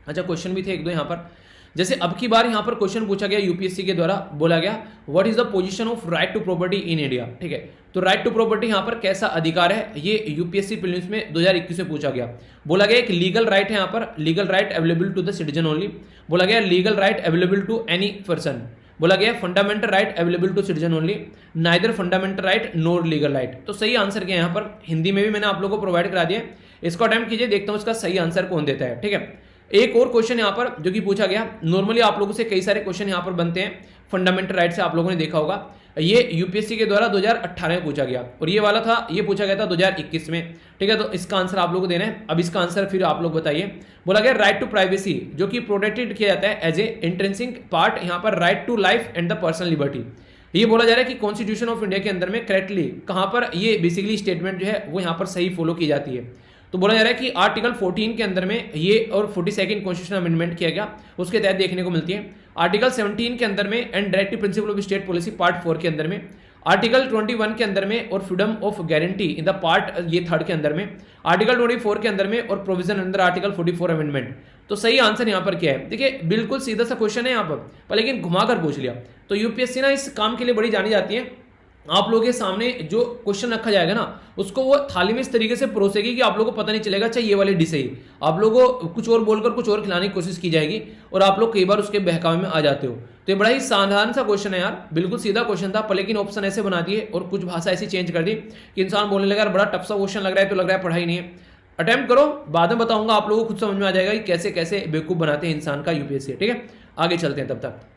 अच्छा, क्वेश्चन भी थे एक दो यहाँ पर, जैसे अब की बार यहाँ पर क्वेश्चन पूछा गया यूपीएससी के द्वारा, बोला गया what is the position of right to property in India, ठीक है। तो राइट टू प्रॉपर्टी यहाँ पर कैसा अधिकार है, ये यूपीएससी प्रीलिम्स में 2021 में पूछा गया। बोला गया एक लीगल राइट है यहाँ पर, legal right available to the citizen only. बोला गया legal right available to any person. बोला गया fundamental right available to citizen only, neither fundamental right nor legal right. तो सही आंसर क्या है यहाँ पर, हिंदी में भी मैंने आप लोगों को प्रोवाइड करा दिया, इसको अटेम्प्ट कीजिए, देखता हूँ इसका सही आंसर कौन देता है, ठीक है। एक और क्वेश्चन यहाँ पर जो कि पूछा गया, नॉर्मली आप लोगों से कई सारे क्वेश्चन यहाँ पर बनते हैं फंडामेंटल राइट से, आप लोगों ने देखा होगा। ये यूपीएससी के द्वारा 2018 में पूछा गया, और ये वाला था, ये पूछा गया था 2021 में, ठीक है। तो इसका आंसर आप लोगों को देना है। अब इसका आंसर फिर आप लोग बताइए। बोला गया राइट टू प्राइवेसी, जो कि प्रोटेक्टेड किया जाता है एज ए इंट्रिंसिक पार्ट, यहाँ पर right to life and the personal liberty. ये बोला जा रहा है कि कॉन्स्टिट्यूशन ऑफ इंडिया के अंदर में करेक्टली कहाँ पर ये बेसिकली स्टेटमेंट जो है वो यहाँ पर सही फॉलो की जाती है। तो बोला जा रहा है कि आर्टिकल 14 के अंदर में ये, और 42nd कॉन्स्टिट्यूशन अमेंडमेंट किया गया उसके तहत देखने को मिलती है। आर्टिकल 17 के अंदर में and directive principle of state policy part 4 के अंदर में, आर्टिकल 21 के अंदर में, और freedom of guarantee in the part ये 3rd के अंदर में, आर्टिकल 24 के अंदर में, और प्रोविजन अंडर आर्टिकल 44 अमेंडमेंट। तो सही आंसर यहाँ पर क्या है, देखिए बिल्कुल सीधा सा क्वेश्चन है यहाँ पर लेकिन घुमाकर पूछ लिया। तो यूपीएससी ना इस काम के लिए बड़ी जानी जाती है, आप लोगों के सामने जो क्वेश्चन रखा जाएगा ना उसको वो थाली में इस तरीके से परोसेगी कि आप लोगों को पता नहीं चलेगा अच्छा ये वाली डिश है, आप लोगों को कुछ और बोलकर कुछ और खिलाने की कोशिश की जाएगी, और आप लोग कई बार उसके बहकावे में आ जाते हो। तो ये बड़ा ही साधारण सा क्वेश्चन है यार, बिल्कुल सीधा क्वेश्चन था, पर लेकिन ऑप्शन ऐसे बना दिए और कुछ भाषा ऐसी चेंज कर दी कि इंसान बोलने लगा यार बड़ा टफ सा क्वेश्चन लग रहा है, तो लग रहा है पढ़ाई नहीं है। अटेम्प्ट करो, बाद में बताऊंगा, आप लोगों को खुद समझ में आ जाएगा कि कैसे कैसे बेवकूफ बनाते हैं इंसान का यूपीएससी, ठीक है। आगे चलते हैं। तब तक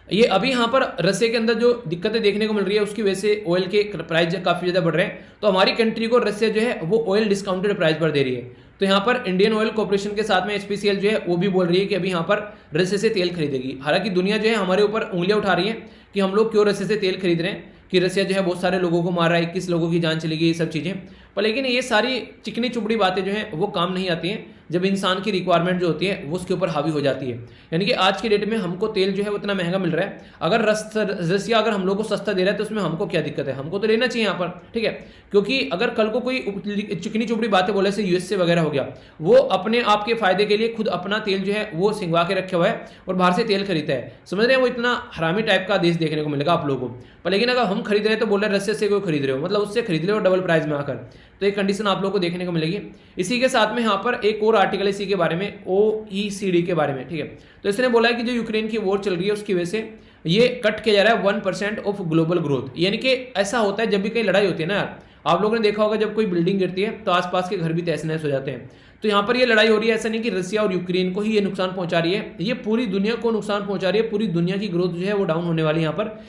ये अभी यहाँ पर रसिया के अंदर जो दिक्कतें देखने को मिल रही है उसकी वजह से ऑयल के प्राइस काफ़ी ज़्यादा बढ़ रहे हैं, तो हमारी कंट्री को रसिया जो है वो ऑयल डिस्काउंटेड प्राइस पर दे रही है। तो यहाँ पर इंडियन ऑयल कॉर्पोरेशन के साथ में एचपीसीएल जो है वो भी बोल रही है कि अभी यहाँ पर रसिया से तेल खरीदेगी। हालांकि दुनिया जो है हमारे ऊपर उंगलियां उठा रही है कि हम लोग क्यों रसिया से तेल खरीद रहे हैं, कि रसिया जो है बहुत सारे लोगों को मार रहा है, 21 लोगों की जान चली गई, ये सब चीज़ें। पर लेकिन ये सारी चिकनी चुपड़ी बातें जो हैं वो काम नहीं आती हैं जब इंसान की रिक्वायरमेंट जो होती है वो उसके ऊपर हावी हो जाती है। यानी कि आज की डेट में हमको तेल जो है वो इतना महंगा मिल रहा है, अगर रसिया अगर हम लोग को सस्ता दे रहा है तो उसमें हमको क्या दिक्कत है, हमको तो लेना चाहिए यहाँ पर, ठीक है। क्योंकि अगर कल को कोई चिकनी चुपड़ी बातें बोले से यूएसए वगैरह हो गया, वो अपने आप के फायदे के लिए खुद अपना तेल जो है वो सिंगवा के रखे हुआ है और बाहर से तेल खरीदता है, समझ रहे हैं। वो इतना हरामी टाइप का देश देखने को मिलेगा आप लोगों को। पर लेकिन अगर हम खरीद रहे हैं तो बोल रहे हैं रसिया से कोई खरीद रहे हो, मतलब उससे खरीद रहे हो डबल प्राइस में आकर, तो एक कंडीशन आप लोगों को देखने को मिलेगी। इसी के साथ में यहाँ पर एक और आर्टिकल इसी के बारे में, OECD के बारे में, ठीक है। तो इसने बोला है कि जो यूक्रेन की वॉर चल रही है उसकी वजह से ये कट किया जा रहा है 1% ऑफ ग्लोबल ग्रोथ। यानी कि ऐसा होता है जब भी कहीं लड़ाई होती है ना यार, आप लोगों ने देखा होगा जब कोई बिल्डिंग गिरती है तो आसपास के घर भी तहस नहस हो जाते हैं। तो यहाँ पर ये लड़ाई हो रही है, ऐसा नहीं कि रसिया और यूक्रेन को ही ये नुकसान पहुंचा रही है, ये पूरी दुनिया को नुकसान पहुंचा रही है, पूरी दुनिया की ग्रोथ जो है वो डाउन होने वाली है यहाँ पर।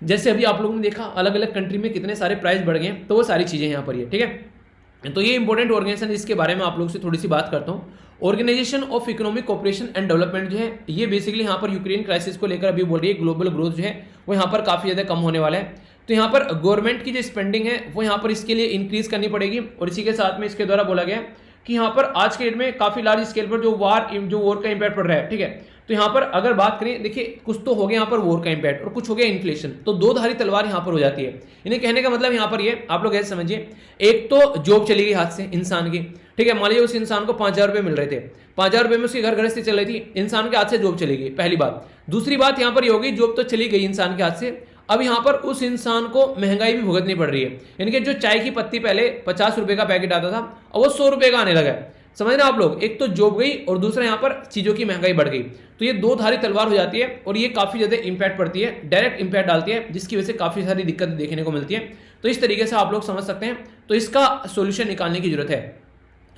जैसे अभी आप लोगों ने देखा अलग अलग कंट्री में कितने सारे प्राइस बढ़ गए, तो वो सारी चीज़ें यहाँ पर ये, ठीक है। तो ये इंपॉर्टेंट ऑर्गेनाइजेशन जिसके बारे में आप लोगों से थोड़ी सी बात करता हूँ। Organisation of economic cooperation and development जो है ये बेसिकली यहाँ पर यूक्रेन क्राइसिस को लेकर अभी बोल रही है ग्लोबल ग्रोथ जो है वो यहाँ पर काफ़ी ज़्यादा कम होने वाला है। तो यहाँ पर गवर्नमेंट की जो स्पेंडिंग है वो यहाँ पर इसके लिए इंक्रीज करनी पड़ेगी, और इसी के साथ में इसके द्वारा बोला गया कि यहाँ पर आज के डेट में काफ़ी लार्ज स्केल पर जो वॉर का इम्पैक्ट पड़ रहा है, ठीक है। तो यहाँ पर अगर बात करें, देखिए कुछ तो हो गया यहाँ पर वॉर का इम्पैक्ट और कुछ हो गया इन्फ्लेशन, तो दो धारी तलवार यहाँ पर हो जाती है। इन्हें कहने का मतलब यहाँ पर ये आप लोग ऐसे समझिए, एक तो जॉब चली गई हाथ से इंसान की, ठीक है। मान लीजिए उस इंसान को 5,000 रुपये मिल रहे थे, 5,000 रुपये में उसकी घर गृहस्थी चल रही थी, इंसान के हाथ से जॉब चली गई, पहली बात। दूसरी बात यहाँ पर ये होगी, जॉब तो चली गई इंसान के हाथ से, अब यहाँ पर उस इंसान को महंगाई भी भुगतनी पड़ रही है। यानी कि जो चाय की पत्ती पहले 50 रुपये का पैकेट आता था, अब वो 100 रुपये का आने लगा है। समझ रहे आप लोग, एक तो जॉब गई और दूसरा यहाँ पर चीज़ों की महंगाई बढ़ गई। तो ये दो धारी तलवार हो जाती है और ये काफ़ी ज़्यादा इंपैक्ट पड़ती है, डायरेक्ट इंपैक्ट डालती है, जिसकी वजह से काफ़ी सारी दिक्कत देखने को मिलती है। तो इस तरीके से आप लोग समझ सकते हैं, तो इसका सोल्यूशन निकालने की जरूरत है।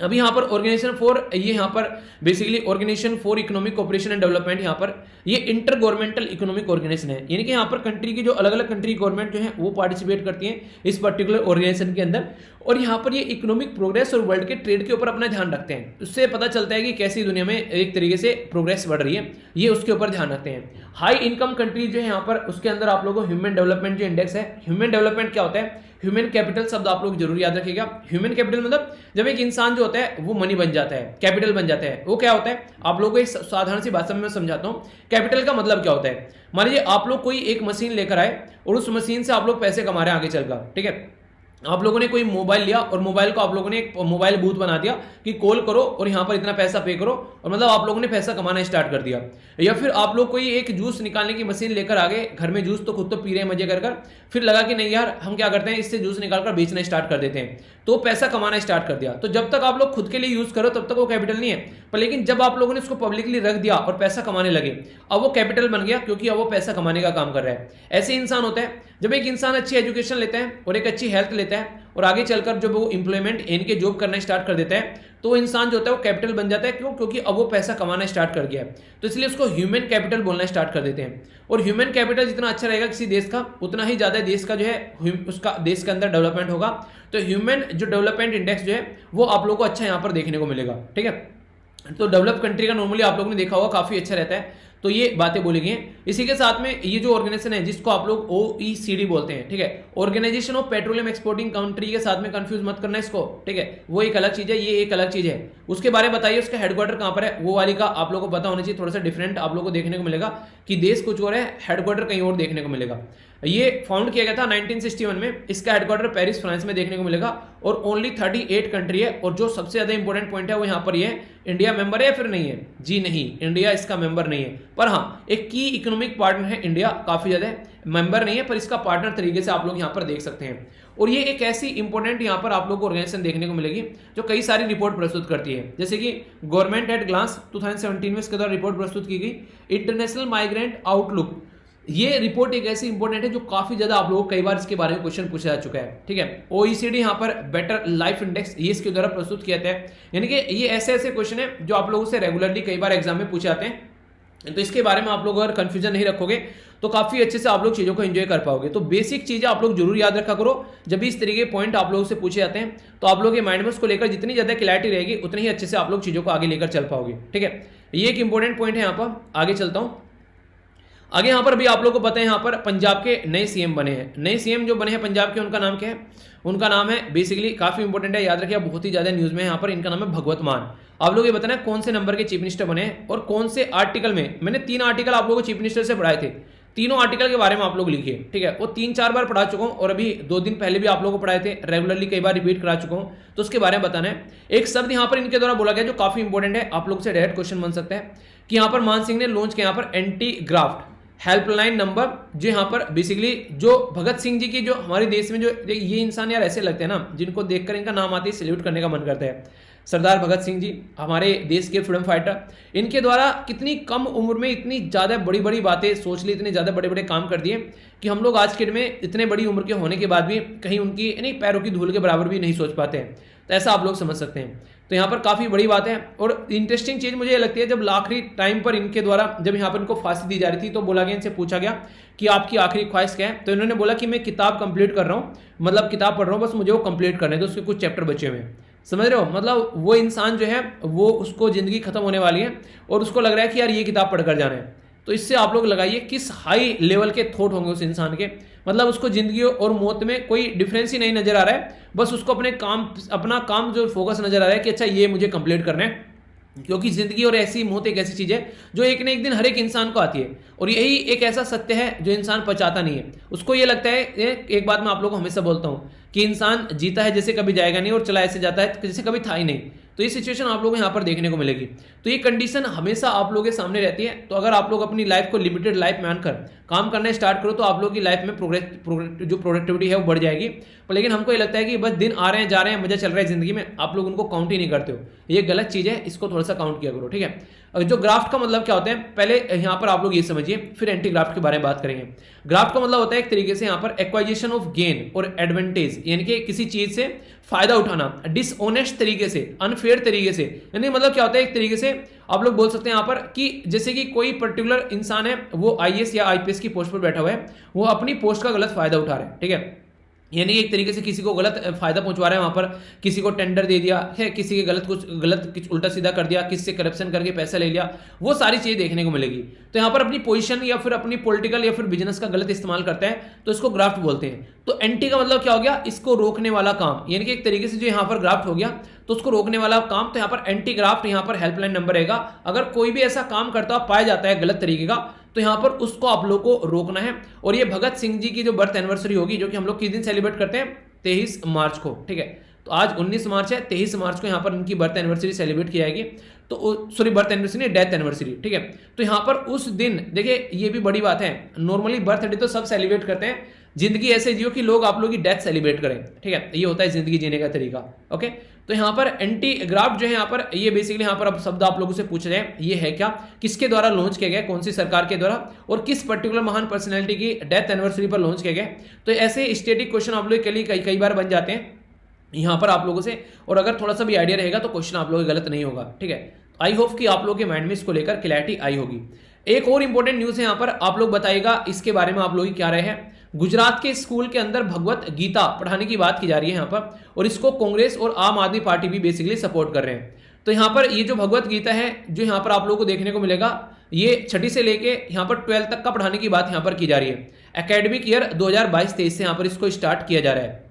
अभी यहाँ पर ऑर्गेनाइजेशन फॉर, ये यहाँ पर basically organisation for economic cooperation and development, यहाँ पर ये इंटर गवर्नमेंटल इकोनॉमिक ऑर्गेनाइजेशन है। यानी कि यहाँ पर कंट्री की जो अलग अलग कंट्री गवर्नमेंट जो है वो पार्टिसिपेट करती है इस पर्टिकुलर ऑर्गेनाइजेशन के अंदर, और यहाँ पर ये इकोनॉमिक प्रोग्रेस और वर्ल्ड के ट्रेड के ऊपर अपना ध्यान रखते हैं। उससे पता चलता है कि कैसी दुनिया में एक तरीके से प्रोग्रेस बढ़ रही है, ये उसके ऊपर ध्यान रखते हैं। हाई इनकम कंट्रीज जो है यहाँ पर, उसके अंदर आप लोगों को ह्यूमन डेवलपमेंट जो इंडेक्स है, ह्यूमन डेवलपमेंट क्या होता है, ह्यूमन कैपिटल शब्द आप लोग जरूर याद रखिएगा। ह्यूमन कैपिटल मतलब जब एक इंसान जो होता है वो मनी बन जाता है, कैपिटल बन जाता है, वो क्या होता है आप लोगों को एक साधारण सी भाषा में मैं समझाता हूँ। कैपिटल का मतलब क्या होता है, मान लीजिए आप लोग कोई एक मशीन लेकर आए और उस मशीन से आप लोग पैसे कमा रहे हैं आगे चलकर, ठीक है। आप लोगों ने कोई मोबाइल लिया और मोबाइल को आप लोगों ने एक मोबाइल बूथ बना दिया कि कॉल करो और यहाँ पर इतना पैसा पे करो, और मतलब आप लोगों ने पैसा कमाना स्टार्ट कर दिया। या फिर आप लोग कोई एक जूस निकालने की मशीन लेकर आ गए, घर में जूस तो खुद तो पी रहे हैं मजे कर, फिर लगा कि नहीं यार हम क्या करते हैं इससे जूस निकालकर बेचना स्टार्ट कर देते हैं, तो पैसा कमाना स्टार्ट कर दिया। तो जब तक आप लोग खुद के लिए यूज करो तब तक वो कैपिटल नहीं है, पर लेकिन जब आप लोगों ने उसको पब्लिकली रख दिया और पैसा कमाने लगे, अब वो कैपिटल बन गया, क्योंकि अब वो पैसा कमाने का काम कर रहा है। ऐसे इंसान होता है जब एक इंसान अच्छी एजुकेशन लेता है और एक अच्छी हेल्थ लेता है और आगे चलकर जब वो इंप्लॉयमेंट इनके जॉब करना स्टार्ट कर देता है, तो इंसान जो होता है वो कैपिटल बन जाता है। क्यों? क्योंकि अब वो पैसा कमाना स्टार्ट कर गया है, तो इसलिए उसको ह्यूमन कैपिटल बोलना स्टार्ट कर देते हैं। और ह्यूमन कैपिटल जितना अच्छा रहेगा किसी देश का, उतना ही ज़्यादा देश का जो है उसका देश के अंदर डेवलपमेंट होगा। तो ह्यूमन जो डेवलपमेंट इंडेक्स जो है वो आप लोगों को अच्छा यहाँ पर देखने को मिलेगा, ठीक है। तो डेवलप कंट्री का नॉर्मली आप लोगों ने देखा होगा काफ़ी अच्छा रहता है। तो ये बातें बोली गई हैं। इसी के साथ में ये जो ऑर्गेनाइजेशन है जिसको आप लोग OECD बोलते हैं, ठीक है, organisation of petroleum exporting country के साथ में कंफ्यूज मत करना इसको, ठीक है। वो एक अलग चीज़ है, ये एक अलग चीज़ है। उसके बारे में बताइए उसका हेडक्वार्टर कहाँ पर है, वो वाली का आप लोगों को पता होना चाहिए। थोड़ा सा डिफरेंट आप लोगों को देखने को मिलेगा कि देश कुछ और है, हेडक्वार्टर कहीं और देखने को मिलेगा। ये फाउंड किया गया था 1961 में। इसका हेडक्वार्टर पेरिस फ्रांस में देखने को मिलेगा और ओनली 38 कंट्री है। और जो सबसे ज्यादा इंपॉर्टेंट पॉइंट है वो यहाँ पर ये है, इंडिया मेंबर है या फिर नहीं है? जी नहीं, इंडिया इसका मेंबर नहीं है, पर हाँ एक की इकोनॉमिक पार्टनर है इंडिया, काफी ज्यादा मेंबर नहीं है पर इसका पार्टनर तरीके से आप लोग यहाँ पर देख सकते हैं। और ये एक ऐसी इंपॉर्टेंट यहाँ पर आप लोग को ऑर्गेनाइजेशन देखने को मिलेगी जो कई सारी रिपोर्ट प्रस्तुत करती है, जैसे कि गवर्नमेंट एट ग्लांस 2017 में इसके द्वारा रिपोर्ट प्रस्तुत की गई, इंटरनेशनल माइग्रेंट आउटलुक। ये रिपोर्ट एक ऐसी इंपॉर्टेंट है जो काफी ज्यादा आप लोगों को कई बार इसके बारे में क्वेश्चन पूछा जा चुका है, ठीक है। OECD यहाँ पर बेटर लाइफ इंडेक्स ये इसके द्वारा प्रस्तुत किया था, यानी कि ये ऐसे ऐसे क्वेश्चन है जो आप लोगों से रेगुलरली कई बार एग्जाम में पूछे जाते हैं। तो इसके बारे में आप लोग अगर कंफ्यूजन नहीं रखोगे तो काफी अच्छे से आप लोग चीजों को एंजॉय कर पाओगे। तो बेसिक चीजें आप लोग जरूर याद रखा करो, जब भी इस तरीके के पॉइंट आप लोगों से पूछे जाते हैं तो आप लोग के माइंड में उसको लेकर जितनी ज्यादा क्लैरिटी रहेगी उतनी ही अच्छे से आप लोग चीजों को आगे लेकर चल पाओगे, ठीक है। ये एक इंपॉर्टेंट पॉइंट है। यहाँ पर आगे चलता हूँ। आगे यहाँ पर भी आप लोगों को पता है यहाँ पर पंजाब के नए सीएम बने हैं। नए सीएम जो बने हैं पंजाब के, उनका नाम क्या है? उनका नाम है बेसिकली काफी इंपॉर्टेंट है, याद रखिए, बहुत ही ज्यादा न्यूज में है यहाँ पर। इनका नाम है भगवत मान। आप लोग ये बताना कौन से नंबर के चीफ मिनिस्टर बने हैं और कौन से आर्टिकल में। मैंने 3 आर्टिकल आप लोगों को चीफ मिनिस्टर से पढ़ाए थे, तीनों आर्टिकल के बारे में आप लोग लिखिए, ठीक है। वो 3-4 बार पढ़ा चुका हूँ और अभी 2 दिन पहले भी आप लोगों को पढ़ाए थे, रेगुलरली कई बार रिपीट करा चुका हूँ, तो उसके बारे में बताना है। एक शब्द यहाँ पर इनके द्वारा बोला गया जो काफी इंपॉर्टेंट है, आप लोग से डायरेक्ट क्वेश्चन बन सकता है कि यहाँ पर मान सिंह ने लॉन्च किया यहाँ पर एंटी ग्राफ्ट हेल्पलाइन नंबर, जो यहाँ पर बेसिकली जो भगत सिंह जी की, जो हमारे देश में जो ये इंसान यार ऐसे लगते हैं ना जिनको देखकर इनका नाम आते ही सैल्यूट करने का मन करता है। सरदार भगत सिंह जी, हमारे देश के फ्रीडम फाइटर, इनके द्वारा कितनी कम उम्र में इतनी ज़्यादा बड़ी बड़ी बातें सोच ली, इतने ज़्यादा बड़े बड़े काम कर दिए कि हम लोग आज के डेट में इतने बड़ी उम्र के होने के बाद भी कहीं उनकी नहीं पैरों की धूल के बराबर भी नहीं सोच पाते हैं। तो ऐसा आप लोग समझ सकते हैं। तो यहाँ पर काफ़ी बड़ी बात है। और इंटरेस्टिंग चीज़ मुझे ये लगती है, जब आखिरी टाइम पर इनके द्वारा जब यहाँ पर इनको फांसी दी जा रही थी तो बोला गया, इनसे पूछा गया कि आपकी आखिरी ख्वाहिश क्या है, तो इन्होंने बोला कि मैं किताब कंप्लीट कर रहा हूँ, मतलब किताब पढ़ रहा हूँ, बस मुझे वो कंप्लीट करने दो, उसके कुछ चैप्टर बचे हुए हैं। समझ रहे हो, मतलब वो इंसान जो है वो उसको ज़िंदगी खत्म होने वाली है और उसको लग रहा है कि यार ये किताब पढ़कर जाना है। तो इससे आप लोग लगाइए किस हाई लेवल के थॉट होंगे उस इंसान के, मतलब उसको जिंदगी और मौत में कोई डिफरेंस ही नहीं नजर आ रहा है, बस उसको अपना काम जो फोकस नजर आ रहा है कि अच्छा ये मुझे कंप्लीट करना है। क्योंकि जिंदगी और ऐसी मौत एक ऐसी चीज है जो एक न एक दिन हर एक इंसान को आती है, और यही एक ऐसा सत्य है जो इंसान पचाता नहीं है। उसको ये लगता है, एक बात मैं आप लोगों को हमेशा बोलता हूँ कि इंसान जीता है जैसे कभी जाएगा नहीं और चला ऐसे जाता है जैसे कभी था ही नहीं। तो ये सिचुएशन आप लोगों को यहाँ पर देखने को मिलेगी। तो ये कंडीशन हमेशा आप लोगों के सामने रहती है। तो अगर आप लोग अपनी लाइफ को लिमिटेड लाइफ मानकर काम करना स्टार्ट करो तो आप लोगों की लाइफ में जो प्रोडक्टिविटी है वो बढ़ जाएगी। पर लेकिन हमको ये लगता है कि बस दिन आ रहे हैं जा रहे हैं, मजा चल रहा है जिंदगी में, आप लोग उनको काउंट ही नहीं करते हो। ये गलत चीज़ है, इसको थोड़ा सा काउंट किया करो, ठीक है। जो ग्राफ्ट का मतलब क्या होता है, पहले यहाँ पर आप लोग ये समझिए, फिर एंटी ग्राफ्ट के बारे में बात करेंगे। ग्राफ्ट का मतलब होता है एक तरीके से यहाँ पर एक्वाइजेशन ऑफ गेन और एडवांटेज, यानी कि किसी चीज से फायदा उठाना डिसऑनेस्ट तरीके से, अनफेयर तरीके से। यानी मतलब क्या होता है, एक तरीके से आप लोग बोल सकते हैं यहाँ पर कि जैसे कि कोई पर्टिकुलर इंसान है, वो आईएएस या आईपीएस की पोस्ट पर बैठा हुआ है, वो अपनी पोस्ट का गलत फायदा उठा रहा है, ठीक है। यानी एक तरीके से किसी को गलत फायदा पहुंचवा रहा है, वहां पर किसी को टेंडर दे दिया है, किसी के गलत कुछ उल्टा सीधा कर दिया, किसी से करप्शन करके पैसा ले लिया, वो सारी चीजें देखने को मिलेगी। तो यहाँ पर अपनी पोजीशन या फिर अपनी पॉलिटिकल या फिर बिजनेस का गलत इस्तेमाल करता है, तो इसको ग्राफ्ट बोलते हैं। तो एंटी का मतलब क्या हो गया, इसको रोकने वाला काम, यानी कि एक तरीके से जो यहाँ पर ग्राफ्ट हो गया तो उसको रोकने वाला काम। तो यहाँ पर एंटी ग्राफ्ट, यहाँ पर हेल्पलाइन नंबर रहेगा। अगर कोई भी ऐसा काम करता पाया जाता है गलत तरीके का, तो यहां पर उसको आप लोग को रोकना है। और ये भगत सिंह जी की जो बर्थ एनिवर्सरी होगी, जो कि हम लोग किस दिन सेलिब्रेट करते हैं, 23 मार्च को, ठीक है। तो आज 19 मार्च है, 23 मार्च को यहां पर इनकी बर्थ एनिवर्सरी सेलिब्रेट की जाएगी। तो सॉरी, बर्थ एनिवर्सरी नहीं, डेथ एनिवर्सरी, ठीक है। तो यहां पर उस दिन देखिए, ये भी बड़ी बात है, नॉर्मली बर्थडे तो सब सेलिब्रेट करते हैं, जिंदगी ऐसे जियो कि लोग आप लोग की डेथ सेलिब्रेट करें, ठीक है। ये होता है जिंदगी जीने का तरीका, ओके। तो यहाँ पर एंटी ग्राफ्ट जो है, यहाँ पर ये बेसिकली यहाँ पर अब शब्द आप लोगों से पूछा जाए, ये है क्या, किसके द्वारा लॉन्च किया गया, कौन सी सरकार के द्वारा, और किस पर्टिकुलर महान पर्सनैलिटी की डेथ एनिवर्सरी पर लॉन्च किया गया। तो ऐसे स्टेटिक क्वेश्चन आप लोग के लिए कई बार बन जाते हैं यहाँ पर आप लोगों से, और अगर थोड़ा सा भी आइडिया रहेगा तो क्वेश्चन आप लोग गलत नहीं होगा, ठीक है। आई होप कि आप लोगों के माइंड में इसको लेकर क्लैरिटी आई होगी। एक और इंपॉर्टेंट न्यूज है यहाँ पर, आप लोग बताइएगा इसके बारे में आप लोग क्या रहे हैं। गुजरात के स्कूल के अंदर भगवत गीता पढ़ाने की बात की जा रही है यहाँ पर, और इसको कांग्रेस और आम आदमी पार्टी भी बेसिकली सपोर्ट कर रहे हैं। तो यहाँ पर ये जो भगवत गीता है, जो यहाँ पर आप लोगों को देखने को मिलेगा, ये 6ठी से लेके यहाँ पर 12th तक का पढ़ाने की बात यहाँ पर की जा रही है। एकेडमिक ईयर 2022-23 से यहाँ पर इसको स्टार्ट किया जा रहा है,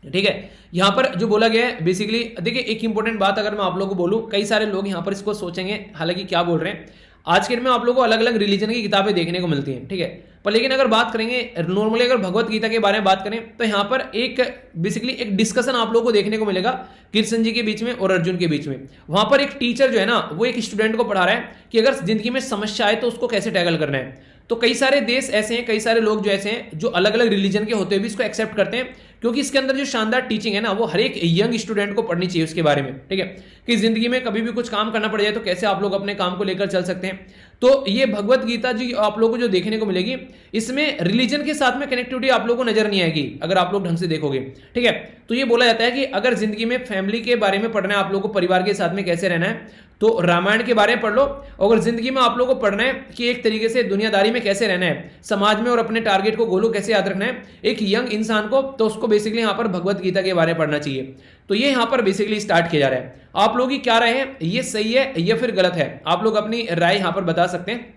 ठीक है। यहाँ पर जो बोला गया है बेसिकली, देखिए एक इंपॉर्टेंट बात अगर मैं आप लोगों को बोलूं, कई सारे लोग यहाँ पर इसको सोचेंगे, हालांकि क्या बोल रहे हैं, आज के दिन में आप लोगों को अलग अलग रिलीजन की किताबें देखने को मिलती हैं, ठीक है। पर लेकिन अगर बात करेंगे नॉर्मली, अगर भगवत गीता के बारे में बात करें, तो यहाँ पर एक बेसिकली एक डिस्कशन आप लोगों को देखने को मिलेगा कृष्ण जी के बीच में और अर्जुन के बीच में। वहां पर एक टीचर जो है ना, वो एक स्टूडेंट को पढ़ा रहा है कि अगर जिंदगी में समस्या आए तो उसको कैसे टैकल करना है। तो कई सारे देश ऐसे हैं, कई सारे लोग जो ऐसे हैं जो अलग अलग रिलीजन के होते हुए भी इसको एक्सेप्ट करते हैं, क्योंकि इसके अंदर जो शानदार टीचिंग है ना, वो हर एक यंग स्टूडेंट को पढ़नी चाहिए उसके बारे में, ठीक है। कि जिंदगी में कभी भी कुछ काम करना पड़ जाए तो कैसे आप लोग अपने काम को लेकर चल सकते हैं। तो ये भगवत गीता जी आप लोगों को जो देखने को मिलेगी, इसमें रिलीजन के साथ में कनेक्टिविटी आप लोगों को नजर नहीं आएगी अगर आप लोग ढंग से देखोगे, ठीक है। तो ये बोला जाता है कि अगर जिंदगी में फैमिली के बारे में पढ़ना है, आप लोगों को परिवार के साथ में कैसे रहना है, तो रामायण के बारे में पढ़ लो। अगर जिंदगी में आप लोगों को पढ़ना है कि एक तरीके से दुनियादारी में कैसे रहना है, समाज में और अपने टारगेट को, गोलों कैसे याद रखना है एक यंग इंसान को, तो उसको बेसिकली यहाँ पर भगवत गीता के बारे में पढ़ना चाहिए। तो ये यहाँ पर बेसिकली स्टार्ट किया जा रहा है। आप लोग की क्या राय है, ये सही है या फिर गलत है, आप लोग अपनी राय यहाँ पर बता सकते हैं।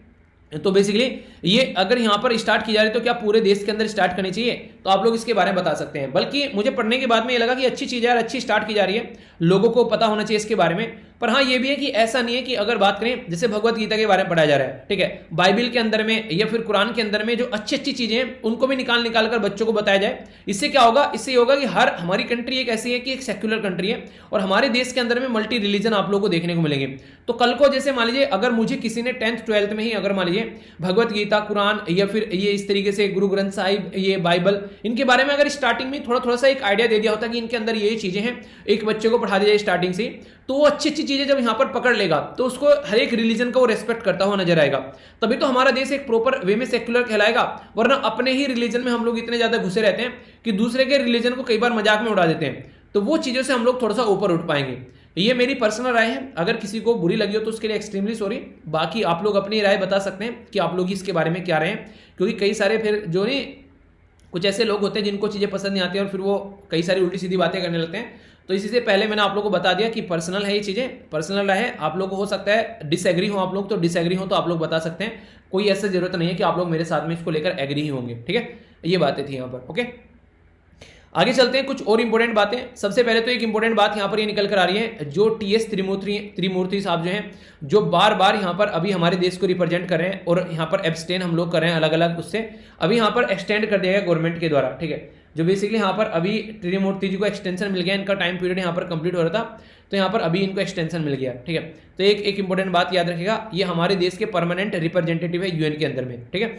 तो बेसिकली ये अगर यहाँ पर स्टार्ट की जा रही है तो क्या पूरे देश के अंदर स्टार्ट करनी चाहिए, तो आप लोग इसके बारे में बता सकते हैं। बल्कि मुझे पढ़ने के बाद में ये लगा कि अच्छी चीज़ है यार, अच्छी स्टार्ट की जा रही है, लोगों को पता होना चाहिए इसके बारे में। पर हाँ ये भी है कि ऐसा नहीं है कि अगर बात करें जैसे भगवत गीता के बारे में पढ़ाया जा रहा है, ठीक है, बाइबल के अंदर में या फिर कुरान के अंदर में जो अच्छी अच्छी चीजें हैं उनको भी निकाल निकाल कर बच्चों को बताया जाए। इससे क्या होगा, इससे ये होगा कि हमारी कंट्री एक ऐसी है कि एक सेक्युलर कंट्री है और हमारे देश के अंदर में मल्टी रिलीजन आप लोगों को देखने को मिलेंगे। तो कल को जैसे मान लीजिए अगर मुझे किसी ने 10th 12th में ही अगर मान लीजिए भगवत गीता, कुरान या फिर ये इस तरीके से गुरु ग्रंथ साहिब, ये बाइबल, इनके बारे में अगर स्टार्टिंग में थोड़ा थोड़ा सा एक आइडिया दे दिया होता कि इनके अंदर ये चीजें हैं, एक बच्चे को पढ़ा दिया जाए स्टार्टिंग से, तो वो अच्छी अच्छी चीजें जब यहाँ पर पकड़ लेगा तो उसको हर एक रिलीजन का वो रेस्पेक्ट करता हुआ नजर आएगा। तभी तो हमारा देश एक प्रॉपर वे में सेक्युलर कहलाएगा। वरना अपने ही रिलीजन में हम लोग इतने ज्यादा घुसे रहते हैं कि दूसरे के रिलीजन को कई बार मजाक में उड़ा देते हैं, तो वो चीजों से हम लोग थोड़ा सा ऊपर उठ पाएंगे। ये मेरी पर्सनल राय है, अगर किसी को बुरी लगी हो तो उसके लिए एक्सट्रीमली सॉरी। बाकी आप लोग अपनी राय बता सकते हैं कि आप लोग इसके बारे में क्या रहे हैं, क्योंकि कई सारे फिर जो नहीं कुछ ऐसे लोग होते हैं जिनको चीज़ें पसंद नहीं आती और फिर वो कई सारी उल्टी सीधी बातें करने लगते हैं। तो इसी से पहले मैंने आप लोगों को बता दिया कि पर्सनल है ये चीज़ें, पर्सनल राय है। आप लोग को हो सकता है डिसएग्री हो आप लोग, तो डिसएग्री हो तो आप लोग बता सकते हैं, कोई ऐसा जरूरत नहीं है कि आप लोग मेरे साथ में इसको लेकर एग्री ही होंगे, ठीक है। ये बातें थी यहाँ पर, ओके। आगे चलते हैं, कुछ और इंपॉर्टेंट बातें। सबसे पहले तो एक इंपॉर्टेंट बात यहाँ पर ये निकल कर आ रही है, जो टीएस त्रिमूर्ति साहब जो हैं, जो बार बार यहाँ पर अभी हमारे देश को रिप्रेजेंट कर रहे हैं और यहाँ पर एब्सटेन हम लोग कर रहे हैं अलग अलग उससे, अभी यहाँ पर एक्सटेंड कर दिया गया गवर्नमेंट के द्वारा, ठीक है। जो बेसिकली यहाँ पर अभी त्रिमूर्ति जी को एक्सटेंशन मिल गया, इनका टाइम पीरियड यहाँ पर कंप्लीट हो रहा था, तो यहाँ पर अभी इनको एक्सटेंशन मिल गया, ठीक है। तो एक इंपॉर्टेंट बात याद रखिएगा, ये हमारे देश के परमानेंट रिप्रेजेंटेटिव है यूएन के अंदर में, ठीक है।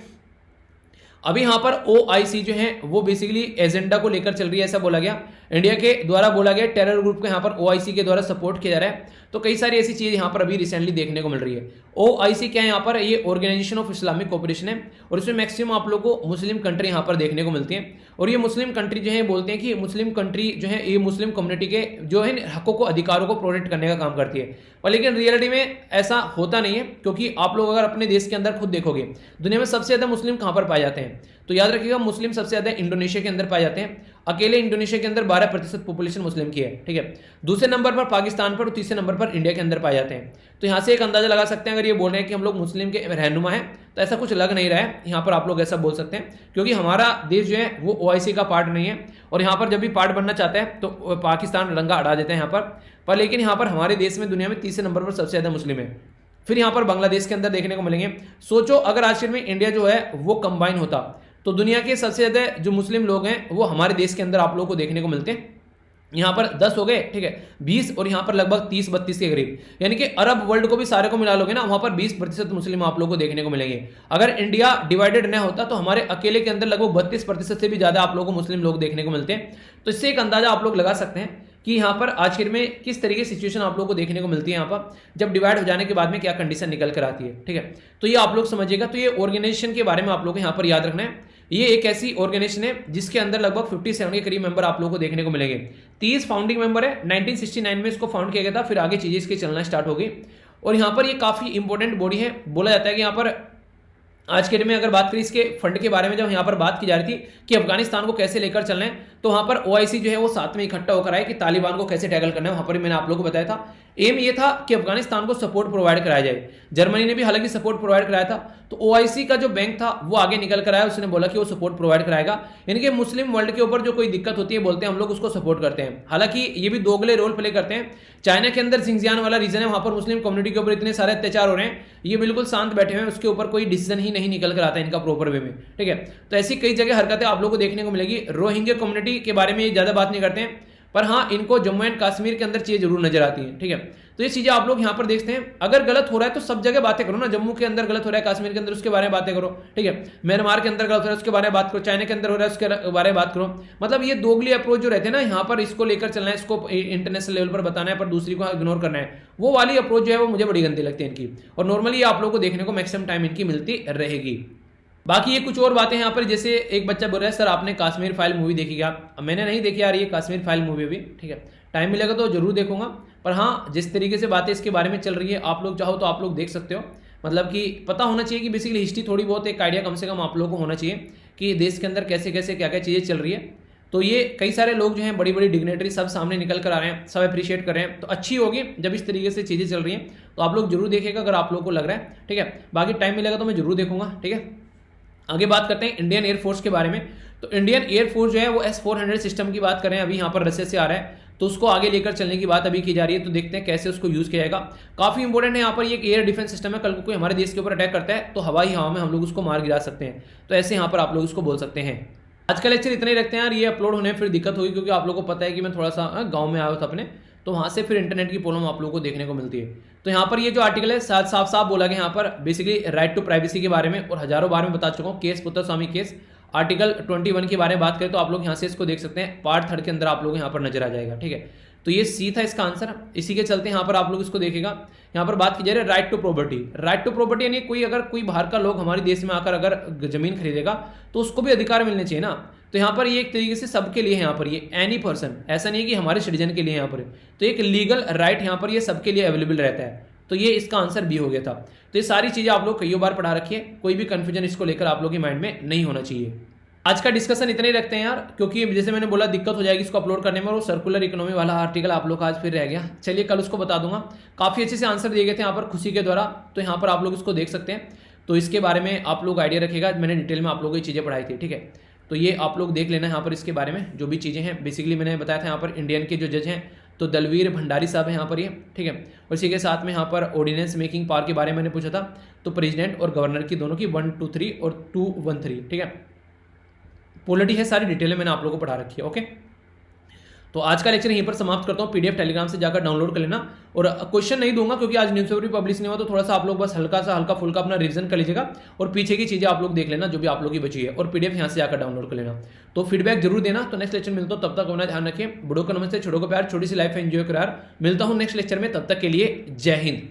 अभी यहाँ पर OIC जो है वो बेसिकली एजेंडा को लेकर चल रही है, ऐसा बोला गया, इंडिया के द्वारा बोला गया, टेरर ग्रुप को यहाँ पर OIC के द्वारा सपोर्ट किया जा रहा है। तो कई सारी ऐसी चीज़ यहाँ पर अभी रिसेंटली देखने को मिल रही है। OIC क्या है यहाँ पर, ये ऑर्गेनाइजेशन ऑफ इस्लामिक कोऑपरेशन है और इसमें मैक्सिमम आप लोग को मुस्लिम कंट्री यहाँ पर देखने को मिलती है। और ये मुस्लिम कंट्री जो है बोलते हैं कि मुस्लिम कंट्री जो है ये मुस्लिम कम्युनिटी के जो है हकों को, अधिकारों को प्रोटेक्ट करने का काम करती है। और लेकिन रियलिटी में ऐसा होता नहीं है, क्योंकि आप लोग अगर अपने देश के अंदर खुद देखोगे, दुनिया में सबसे ज़्यादा मुस्लिम कहाँ पर पाए जाते हैं, तो याद रखिएगा मुस्लिम सबसे ज़्यादा इंडोनेशिया के अंदर पाए जाते हैं। अकेले इंडोनेशिया के अंदर 12% पॉपुलेशन मुस्लिम की है, ठीक है। दूसरे नंबर पर पाकिस्तान पर और तीसरे नंबर पर इंडिया के अंदर पाए जाते हैं। तो यहाँ से एक अंदाजा लगा सकते हैं, अगर ये बोल रहे हैं कि हम लोग मुस्लिम के रहनुमा हैं, तो ऐसा कुछ लग नहीं रहा है। यहाँ पर आप लोग ऐसा बोल सकते हैं, क्योंकि हमारा देश जो है वो OIC का पार्ट नहीं है और यहाँ पर जब भी पार्ट बनना चाहता है तो पाकिस्तान रंगा अड़ा देते हैं यहाँ पर लेकिन यहाँ पर हमारे देश में दुनिया में तीसरे नंबर पर सबसे ज़्यादा मुस्लिम है। फिर यहाँ पर बांग्लादेश के अंदर देखने को मिलेंगे। सोचो अगर आज में इंडिया जो है वो कंबाइन होता तो दुनिया के सबसे ज़्यादा जो मुस्लिम लोग हैं वो हमारे देश के अंदर आप लोगों को देखने को मिलते हैं। यहाँ पर 10 हो गए, ठीक है, 20 और यहाँ पर लगभग 30-32 के करीब, यानी कि अरब वर्ल्ड को भी सारे को मिला लोगे ना, वहाँ पर 20% मुस्लिम आप लोगों को देखने को मिलेंगे। अगर इंडिया डिवाइडेड न होता तो हमारे अकेले के अंदर लगभग 32% से भी ज़्यादा आप लोगों को मुस्लिम लोग देखने को मिलते हैं। तो इससे एक अंदाजा आप लोग लगा सकते हैं कि यहाँ पर आज के में किस तरीके की सिचुएशन आप लोगों को देखने को मिलती है यहाँ पर, जब डिवाइड हो जाने के बाद में क्या कंडीशन निकल कर आती है, ठीक है। तो ये आप लोग समझिएगा। तो ये ऑर्गेनाइजेशन के बारे में आप लोग को यहाँ पर याद रखना है। ये एक ऐसी ऑर्गेनाइजेशन है जिसके अंदर लगभग 57 के करीब मेंबर आप लोगों को देखने को मिलेंगे। 30 फाउंडिंग मेंबर है। 1969 में इसको फाउंड किया गया था, फिर आगे चीजें इसके चलना स्टार्ट हो गई। और यहाँ पर ये काफी इंपॉर्टेंट बॉडी है। बोला जाता है कि यहाँ पर आज के डेट में अगर बात करें इसके फंड के बारे में, जब यहाँ पर बात की जा रही थी कि अफगानिस्तान को कैसे लेकर चलना है, तो वहाँ पर OIC जो है वो साथ में इकट्ठा होकर आए कि तालिबान को कैसे टैकल करना है। वहाँ पर मैंने आप लोगों को बताया था, एम ये था कि अफगानिस्तान को सपोर्ट प्रोवाइड कराया जाए। जर्मनी ने भी हालांकि सपोर्ट प्रोवाइड कराया था, तो OIC का जो बैंक था वो आगे निकल कर आया, उसने बोला कि वो सपोर्ट प्रोवाइड कराएगा। यानी कि मुस्लिम वर्ल्ड के ऊपर जो कोई दिक्कत होती है बोलते हैं हम लोग उसको सपोर्ट करते हैं। हालांकि ये भी दोगले रोल प्ले करते हैं। चाइना के अंदर जिंगजियान वाला रीजन है, वहां पर मुस्लिम कम्युनिटी के ऊपर इतने सारे अत्याचार हो रहे हैं, ये बिल्कुल शांत बैठे हुए हैं, उसके ऊपर कोई डिसीजन ही नहीं निकल कर आता है इनका प्रॉपर वे में, ठीक है। तो ऐसी कई जगह हरकतें आप लोगों को देखने को मिलेगी। रोहिंग्या कम्युनिटी के बारे में ये ज्यादा बात नहीं करते हैं, पर हाँ इनको जम्मू एंड कश्मीर के अंदर चीजें जरूर नजर आती हैं, ठीक है। तो ये चीजें आप लोग यहाँ पर देखते हैं। अगर गलत हो रहा है तो सब जगह बातें करो ना, जम्मू के अंदर गलत हो रहा है, कश्मीर के अंदर उसके बारे में बातें करो, ठीक है। म्यांमार के अंदर गलत हो रहा है उसके बारे में बात करो, चाइना के अंदर हो रहा है उसके बारे में बात करो। मतलब ये दोगली अप्रोच जो रहते हैं ना, यहाँ पर इसको लेकर चलना है, इसको इंटरनेशनल लेवल पर बताना है, पर दूसरी को इग्नोर करना है, वो वाली अप्रोच जो है वो मुझे बड़ी गंदी लगती है इनकी। और नॉर्मली आप लोगों को देखने को मैक्सिमम टाइम इनकी मिलती रहेगी। बाकी ये कुछ और बातें यहाँ पर, जैसे एक बच्चा बोल रहा है सर आपने कश्मीर फाइल मूवी देखी क्या? मैंने नहीं देखी यार ये कश्मीर फाइल मूवी भी, ठीक है। टाइम मिलेगा तो जरूर देखूंगा। पर हाँ जिस तरीके से बातें इसके बारे में चल रही है, आप लोग चाहो तो आप लोग देख सकते हो। मतलब कि पता होना चाहिए कि बेसिकली हिस्ट्री थोड़ी बहुत एक आइडिया कम से कम आप लोगों को होना चाहिए कि देश के अंदर कैसे कैसे क्या क्या चीज़ें चल रही है। तो ये कई सारे लोग जो हैं बड़ी बड़ी डिग्नेटरी सब सामने निकल कर आ रहे हैं, सब अप्रिशिएट कर रहे हैं। तो अच्छी होगी जब इस तरीके से चीज़ें चल रही हैं, तो आप लोग जरूर देखिएगा अगर आप लोग को लग रहा है, ठीक है। बाकी टाइम मिलेगा तो मैं जरूर देखूंगा, ठीक है। आगे बात करते हैं इंडियन एयरफोर्स के बारे में। तो इंडियन एयरफोर्स जो है वो S-400 सिस्टम की बात करें, अभी यहाँ पर रसिया से आ रहा है। तो उसको आगे लेकर चलने की बात अभी की जा रही है। तो देखते हैं कैसे उसको यूज़ किया जाएगा। काफ़ी इंपॉर्टेंट है यहाँ पर, ये एक एयर डिफेंस सिस्टम है। कल को कोई हमारे देश के ऊपर अटैक करता है तो हवा ही हवा में हम लोग उसको मार गिरा सकते हैं। तो ऐसे यहाँ पर आप लोग उसको बोल सकते हैं। आज का लेक्चर इतना ही रखते हैं यार, ये अपलोड होने में फिर दिक्कत होगी, क्योंकि आप लोगों को पता है कि मैं थोड़ा सा गाँव में आया था अपने, तो वहाँ से फिर इंटरनेट की प्रॉब्लम आप लोगों को देखने को मिलती है। तो यहाँ पर ये जो आर्टिकल है साफ साफ बोला गया यहाँ पर बेसिकली राइट टू प्राइवेसी के बारे में, और हजारों बार में बता चुका हूँ। केस पुत्र स्वामी केस आर्टिकल 21 के बारे में बात करें तो आप लोग यहाँ से इसको देख सकते हैं, पार्ट 3 के अंदर आप लोग यहाँ पर नजर आ जाएगा। ठीक है, तो ये सी था इसका आंसर। इसी के चलते यहाँ पर आप लोग इसको देखेगा, यहाँ पर बात की जा रही है right to property. Right to property यानी अगर कोई बाहर का लोग हमारे देश में आकर अगर जमीन खरीदेगा तो उसको भी अधिकार मिलने चाहिए ना। तो यहाँ पर ये एक तरीके से सबके लिए है, यहाँ पर ये एनी पर्सन, ऐसा नहीं है कि हमारे सिटीजन के लिए यहाँ पर, तो एक लीगल राइट यहाँ पर ये सबके लिए अवेलेबल रहता है। तो ये इसका आंसर बी हो गया था। तो ये सारी चीजें आप लोग कई बार पढ़ा रखी है, कोई भी कंफ्यूजन इसको लेकर आप लोग के माइंड में नहीं होना चाहिए। आज का डिस्कशन इतने ही रखते हैं यार, क्योंकि जैसे मैंने बोला दिक्कत हो जाएगी इसको अपलोड करने में, और वो सर्कुलर इकोनॉमी वाला आर्टिकल आप लोग का आज फिर रह गया। चलिए कल उसको बता दूंगा। काफ़ी अच्छे से आंसर दिए गए थे यहाँ पर खुशी के द्वारा, तो यहाँ पर आप लोग इसको देख सकते हैं। तो इसके बारे में आप लोग आइडिया रखिएगा, मैंने डिटेल में आप लोगों को ये चीज़ें पढ़ाई थी। ठीक है, तो ये आप लोग देख लेना यहाँ पर इसके बारे में जो भी चीज़ें हैं। बेसिकली मैंने बताया था यहाँ पर इंडियन के जो जज हैं तो दलवीर भंडारी साहब हैं यहाँ पर ये। ठीक है, और इसी के साथ में यहाँ पर ऑर्डिनेंस मेकिंग पावर के बारे में मैंने पूछा था, तो प्रेसिडेंट और गवर्नर की दोनों की 1, 2, 3 और 2, 1, 3। ठीक है, पॉलिटी है, सारी डिटेल में मैंने आप लोगों को पढ़ा रखी है। ओके, तो आज का लेक्चर यहीं पर समाप्त करता हूँ। पीडीएफ टेलीग्राम से जाकर डाउनलोड कर लेना, और क्वेश्चन नहीं दूंगा क्योंकि आज न्यूज़पेपर भी पब्लिश नहीं हुआ, तो थोड़ा सा आप लोग बस हल्का फुल्का अपना रिवीजन कर लीजिएगा, और पीछे की चीजें आप लोग देख लेना जो भी आप लोग की बची है, और पीडीएफ यहाँ से जाकर डाउनलोड कर लेना। तो फीडबैक जरूर देना। तो नेक्स्ट लेक्चर मिलता हूँ, तब तक अपना ध्यान रखें। बड़ों को नमस्ते, छोटों को प्यार, छोटी सी लाइफ एंजॉय कर यार। मिलता हूँ नेक्स्ट लेक्चर में, तब तक के लिए जय हिंद।